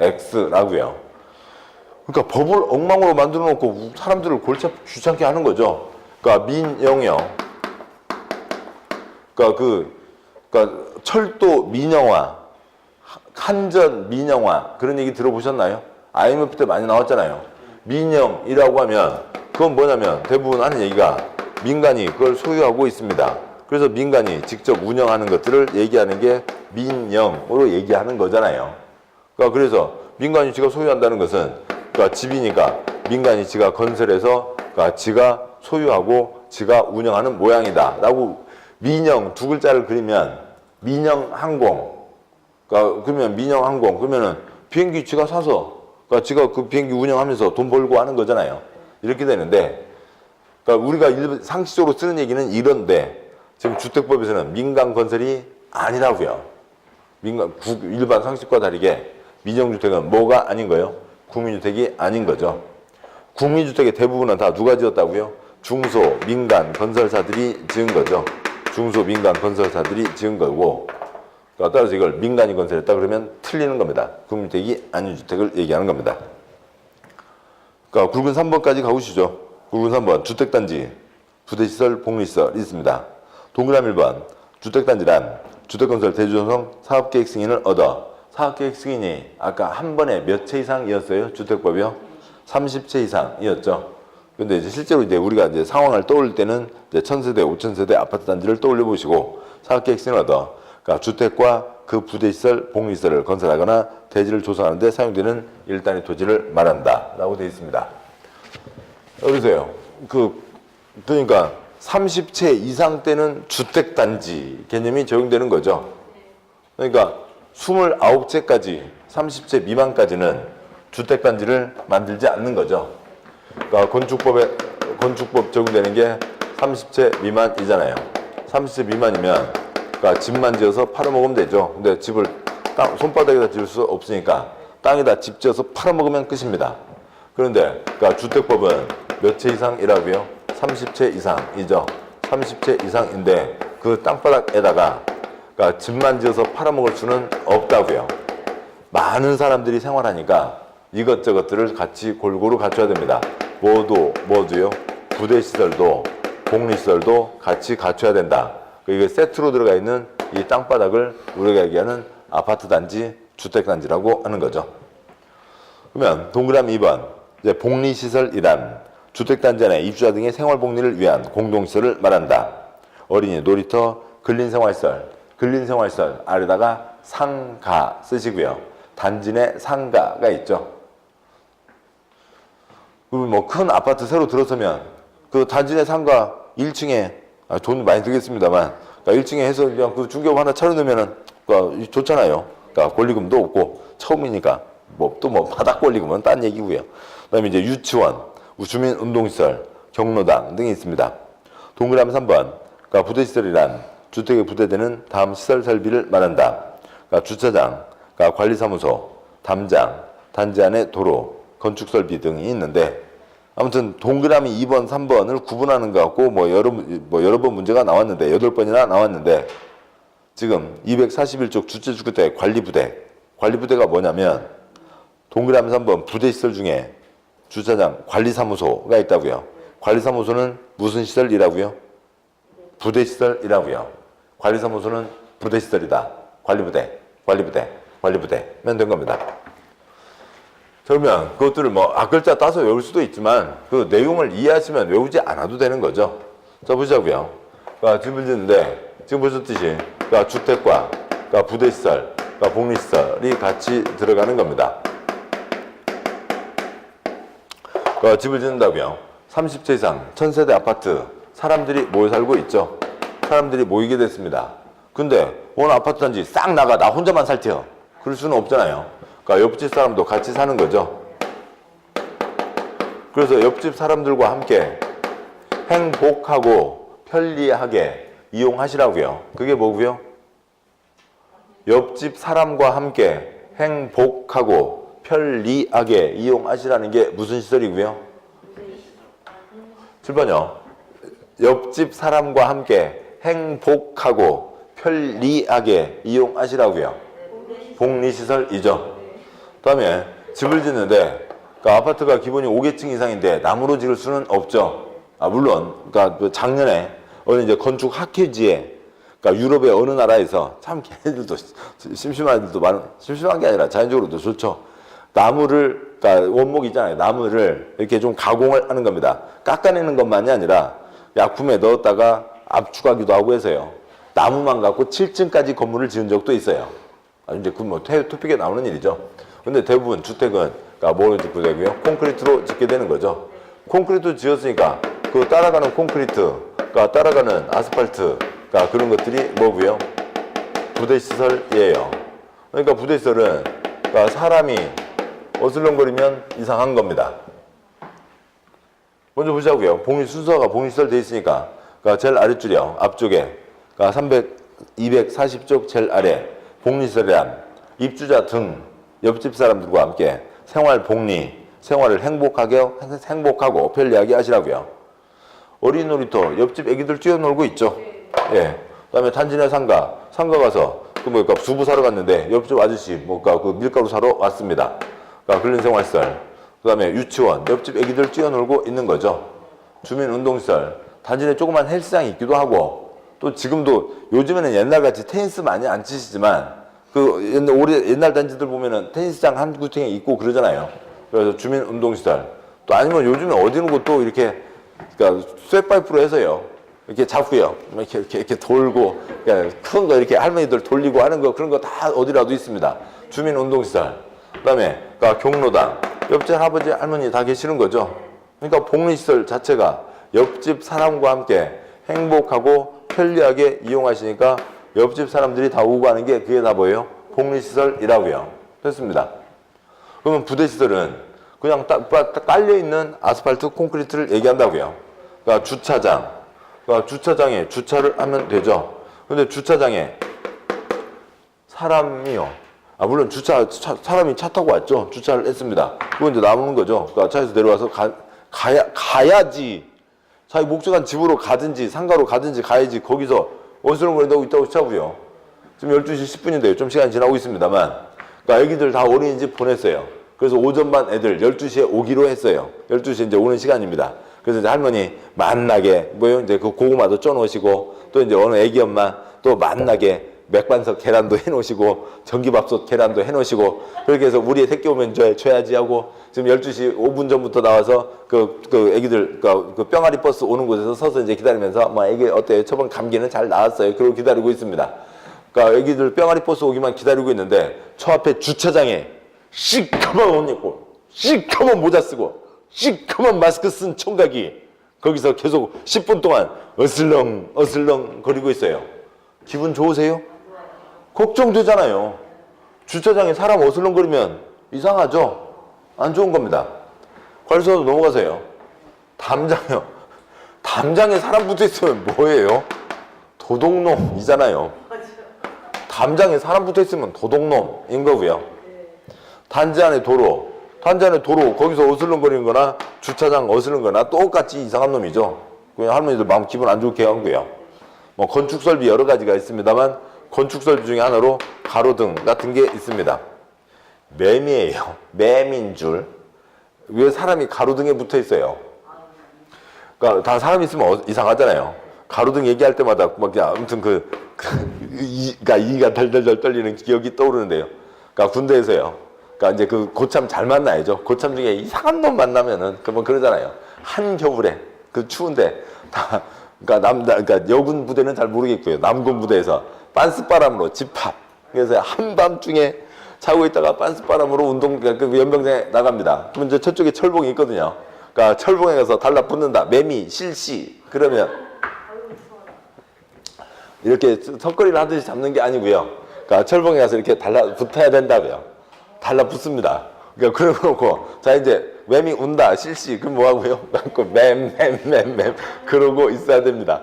X라고요. 그러니까 법을 엉망으로 만들어 놓고 사람들을 골치 귀찮게 하는 거죠. 그러니까 민영형. 그러니까 철도 민영화, 한전 민영화 그런 얘기 들어보셨나요? IMF 때 많이 나왔잖아요. 민영이라고 하면 그건 뭐냐면 대부분 하는 얘기가 민간이 그걸 소유하고 있습니다. 그래서 민간이 직접 운영하는 것들을 얘기하는 게 민영으로 얘기하는 거잖아요. 그래서 민간이 지가 소유한다는 것은 그러니까 집이니까 민간이 지가 건설해서 그러니까 지가 소유하고 지가 운영하는 모양이다 라고 민영 두 글자를 그리면 민영항공. 그러면 민영항공 그러면은 비행기 지가 사서 그러니까 지가 그 비행기 운영하면서 돈 벌고 하는 거잖아요. 이렇게 되는데 그러니까 우리가 상식적으로 쓰는 얘기는 이런데 지금 주택법에서는 민간 건설이 아니라고요. 일반 상식과 다르게 민영주택은 뭐가 아닌 거예요? 국민주택이 아닌 거죠. 국민주택의 대부분은 다 누가 지었다고요? 중소 민간 건설사들이 지은 거죠. 중소 민간 건설사들이 지은 거고, 따라서 이걸 민간이 건설했다 그러면 틀리는 겁니다. 국민주택이 아닌 주택을 얘기하는 겁니다. 그러니까 굵은 3번까지 가보시죠. 굵은 3번 주택단지, 부대시설, 복리시설이 있습니다. 동그라미 1번 주택단지란 주택건설 대주조성 사업계획 승인을 얻어. 사업계획 승인이 아까 한 번에 몇 채 이상이었어요? 주택법이요? 30채 이상이었죠. 근데 이제 실제로 이제 우리가 이제 상황을 떠올릴 때는 이제 1000세대, 5000세대 아파트 단지를 떠올려 보시고 사업계획 승인을 얻어. 그러니까 주택과 그 부대시설, 복리시설을 건설하거나 대지를 조성하는 데 사용되는 일단의 토지를 말한다. 라고 되어 있습니다. 그러세요. 그러니까 30채 이상 때는 주택단지 개념이 적용되는 거죠. 그러니까 29채까지 30채 미만까지는 주택단지를 만들지 않는 거죠. 그러니까 건축법 적용되는 게 30채 미만이잖아요. 30채 미만이면 그러니까 집만 지어서 팔아먹으면 되죠. 근데 집을 손바닥에다 지을 수 없으니까 땅에다 집 지어서 팔아먹으면 끝입니다. 그런데 그러니까 주택법은 몇 채 이상이라고요? 30채 이상이죠. 30채 이상인데 그 땅바닥에다가 그러니까 집만 지어서 팔아먹을 수는 없다고요. 많은 사람들이 생활하니까 이것저것들을 같이 골고루 갖춰야 됩니다. 뭐도요? 부대시설도 복리시설도 같이 갖춰야 된다. 이게 세트로 들어가 있는 이 땅바닥을 우리가 얘기하는 아파트 단지, 주택 단지라고 하는 거죠. 그러면 동그라미 2번 이제 복리시설이란 주택 단지 안에 입주자 등의 생활 복리를 위한 공동시설을 말한다. 어린이 놀이터, 근린생활시설 아래다가 상가 쓰시고요. 단지 내 상가가 있죠. 그리고 큰 아파트 새로 들어서면 그 단지 내 상가 1층에 돈 많이 들겠습니다만 그러니까 1층에 해서 그냥 그 중개업 하나 차려놓으면은 그러니까 좋잖아요. 그러니까 권리금도 없고 처음이니까 바닥 권리금은 딴 얘기고요. 그다음에 이제 유치원, 주민운동시설, 경로당 등이 있습니다. 동그라미 3번 그러니까 부대시설이란 주택에 부대되는 다음 시설 설비를 말한다. 그러니까 주차장, 그러니까 관리사무소, 담장, 단지 안에 도로, 건축설비 등이 있는데 아무튼 동그라미 2번, 3번을 구분하는 것 같고 뭐 여러 번 문제가 나왔는데 8번이나 나왔는데 지금 241쪽 주택 관리부대가 뭐냐면 동그라미 3번 부대시설 중에 주차장, 관리사무소가 있다고요. 관리사무소는 무슨 시설이라고요? 부대시설이라고요. 관리사무소는 부대시설이다. 관리부대면 된 겁니다. 그러면 그것들을 뭐 앞글자 따서 외울 수도 있지만 그 내용을 이해하시면 외우지 않아도 되는 거죠. 자, 보자고요. 그러니까 집을 짓는데 지금 보셨듯이 그러니까 주택과 그러니까 부대시설, 그러니까 복리시설이 같이 들어가는 겁니다. 그러니까 집을 짓는다고요. 30채 이상 1000세대 아파트 사람들이 모여 살고 있죠. 사람들이 모이게 됐습니다. 근데 어느 아파트 단지 싹 나가 나 혼자만 살테요. 그럴 수는 없잖아요. 그러니까 옆집 사람도 같이 사는 거죠. 그래서 옆집 사람들과 함께 행복하고 편리하게 이용하시라고요. 그게 뭐고요? 옆집 사람과 함께 행복하고 편리하게 이용하시라는 게 무슨 시설이고요? 7번이요. 옆집 사람과 함께 행복하고 편리하게 이용하시라고요. 복리시설이죠. 다음에 집을 짓는데 그러니까 아파트가 기본이 5계층 이상인데 나무로 지을 수는 없죠. 물론 그러니까 작년에 어느 이제 건축 학회지에 그러니까 유럽의 어느 나라에서 참 걔네들도 심심한 애들도 심심한 게 아니라 자연적으로도 좋죠. 나무를 그러니까 원목 있잖아요. 나무를 이렇게 좀 가공을 하는 겁니다. 깎아내는 것만이 아니라 약품에 넣었다가 압축하기도 하고 해서요. 나무만 갖고 7층까지 건물을 지은 적도 있어요. 이제 그 뭐 토픽에 나오는 일이죠. 근데 대부분 주택은 그러니까 뭐로 짓고 되고요? 콘크리트로 짓게 되는 거죠. 콘크리트 지었으니까 그 따라가는 콘크리트, 그러니까 따라가는 아스팔트, 그러니까 그런 것들이 뭐고요? 부대시설이에요. 그러니까 부대시설은 그러니까 사람이 어슬렁거리면 이상한 겁니다. 먼저 보자고요. 순서가 복리시설 돼 있으니까 그러니까 제일 아랫줄이요. 앞쪽에 그러니까 240쪽 제일 아래 복리시설이란 입주자 등 옆집 사람들과 함께 생활을 행복하고 편리하게 하시라고요. 어린 놀이터 옆집 애기들 뛰어놀고 있죠. 예. 그다음에 단지 내 상가 가서 그러니까 두부 사러 갔는데 옆집 아저씨 그 밀가루 사러 왔습니다. 그러니까 근린생활시설. 그다음에 유치원 옆집 애기들 뛰어놀고 있는 거죠. 주민운동시설 단지 내 조그만 헬스장이 있기도 하고 또 지금도 요즘에는 옛날같이 테니스 많이 안 치시지만 옛날 단지들 보면은 테니스장 한 구층에 있고 그러잖아요. 그래서 주민운동시설 또 아니면 요즘에 어디 놓고 또 이렇게 그러니까 쇠파이프로 해서요. 이렇게 잡고요. 이렇게 돌고 그러니까 큰 거 이렇게 할머니들 돌리고 하는 거 그런 거 다 어디라도 있습니다. 주민운동시설. 그다음에 그러니까 경로당 옆집 할아버지 할머니 다 계시는 거죠. 그러니까 복리시설 자체가 옆집 사람과 함께 행복하고 편리하게 이용하시니까 옆집 사람들이 다 오고 하는 게 그게 다 뭐예요? 복리시설이라고요. 됐습니다. 그러면 부대시설은 그냥 깔려있는 아스팔트 콘크리트를 얘기한다고요. 그러니까 주차장. 그러니까 주차장에 주차를 하면 되죠. 근데 주차장에 사람이요. 물론 사람이 차 타고 왔죠. 주차를 했습니다. 그건 이제 남는 거죠. 그러니까 차에서 내려와서 가야지. 자기 목적한 집으로 가든지 상가로 가든지 가야지. 거기서 어슬렁거린다고 있다고 치자고요. 지금 12시 10분인데요. 좀 시간이 지나고 있습니다만. 그러니까 애기들 다 어린이집 보냈어요. 그래서 오전반 애들 12시에 오기로 했어요. 12시에 이제 오는 시간입니다. 그래서 이제 할머니 만나게 이제 그 고구마도 쪄놓으시고 또 이제 어느 애기 엄마 또 만나게 맥반석 계란도 해놓으시고 전기밥솥 계란도 해놓으시고 그렇게 해서 우리 새끼 오면 줘야지 하고 지금 12시 5분 전부터 나와서 그 애기들 그 병아리 버스 오는 곳에서 서서 이제 기다리면서 애기 어때요? 저번 감기는 잘 나았어요. 그러고 기다리고 있습니다. 그러니까 애기들 병아리 버스 오기만 기다리고 있는데 저 앞에 주차장에 시커먼 옷 입고 시커먼 모자 쓰고 시커먼 마스크 쓴 총각이 거기서 계속 10분 동안 어슬렁 거리고 있어요. 기분 좋으세요? 걱정되잖아요. 주차장에 사람 어슬렁거리면 이상하죠? 안 좋은 겁니다. 관리소도 넘어가세요. 담장에 사람 붙어있으면 뭐예요? 도둑놈이잖아요. 담장에 사람 붙어 있으면 도둑놈인 거고요. 단지 안에 도로 거기서 어슬렁거리는 거나 주차장 어슬렁 거나 똑같이 이상한 놈이죠. 그냥 할머니들 마음 기분 안 좋게 하고요. 뭐 건축 설비 여러 가지가 있습니다만 건축 설비 중에 하나로 가로등 같은 게 있습니다. 매미예요. 매미인 줄. 왜 사람이 가로등에 붙어 있어요? 그러니까 다 사람 있으면 이상하잖아요. 가로등 얘기할 때마다 막 아무튼 그러니까 이가 덜덜덜 떨리는 기억이 떠오르는데요. 그러니까 군대에서요. 그러니까 이제 그 고참 잘 만나야죠. 고참 중에 이상한 놈 만나면은 뭐 그러잖아요. 한 겨울에 그 추운데 다 그러니까 여군 부대는 잘 모르겠고요. 남군 부대에서 빤스바람으로 집합. 그래서 한밤중에 자고 있다가 빤스바람으로 운동 그 연병장에 나갑니다. 그러면 이제 저쪽에 철봉이 있거든요. 그러니까 철봉에 가서 달라붙는다. 매미, 실시. 그러면 이렇게 석거리를 하듯이 잡는 게 아니고요. 그러니까 철봉에 가서 이렇게 달라붙어야 된다고요. 달라붙습니다. 그러니까 그러고 자 이제 매미 운다. 실시. 그럼 뭐 하고요? 맴 그러고 있어야 됩니다.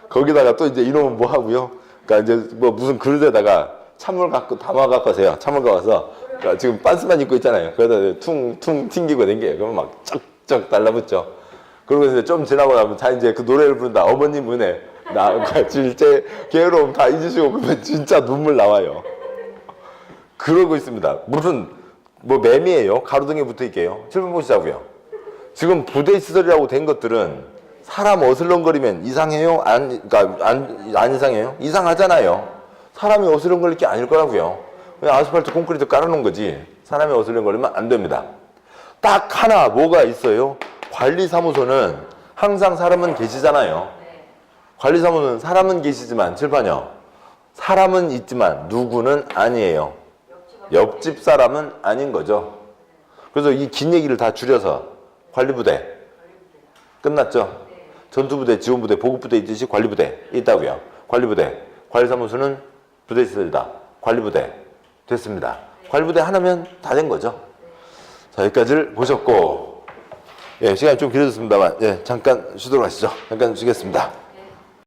거기다가 또 이제 이놈은 뭐 하고요? 그러니까 이제 뭐 무슨 그릇에다가 찬물 갖고 담아 갖고 와서요. 찬물 가서 그러니까 지금 빤스만 입고 있잖아요. 그러다 퉁퉁 튕기고 댕겨요. 그러면 막 쩍쩍 달라붙죠. 그러고 이제 좀 지나고 나면 자 이제 그 노래를 부른다. 어머님 은혜 나 질제 괴로움 다 잊으시고 그러면 진짜 눈물 나와요. 그러고 있습니다. 무슨 뭐 매미예요. 가로등에 붙어 있게요. 7번 보시자고요. 지금 부대 시설이라고 된 것들은 사람 어슬렁거리면 이상해요? 안 이상해요? 이상하잖아요. 사람이 어슬렁거릴 게 아닐 거라고요. 그냥 아스팔트 콘크리트 깔아놓은 거지. 사람이 어슬렁거리면 안 됩니다. 딱 하나 뭐가 있어요? 관리사무소는 항상 사람은 계시잖아요. 관리사무소는 사람은 계시지만 칠판이요. 사람은 있지만 누구는 아니에요. 옆집 사람은 아닌 거죠. 그래서 이 긴 얘기를 다 줄여서 관리부대 끝났죠. 전투부대, 지원부대, 보급부대 있듯이 관리부대 있다고요. 관리부대, 관리사무소는 부대시설이다. 관리부대 됐습니다. 관리부대 하나면 다 된 거죠. 자, 여기까지를 보셨고, 예, 시간이 좀 길어졌습니다만, 예, 잠깐 쉬도록 하시죠. 잠깐 쉬겠습니다.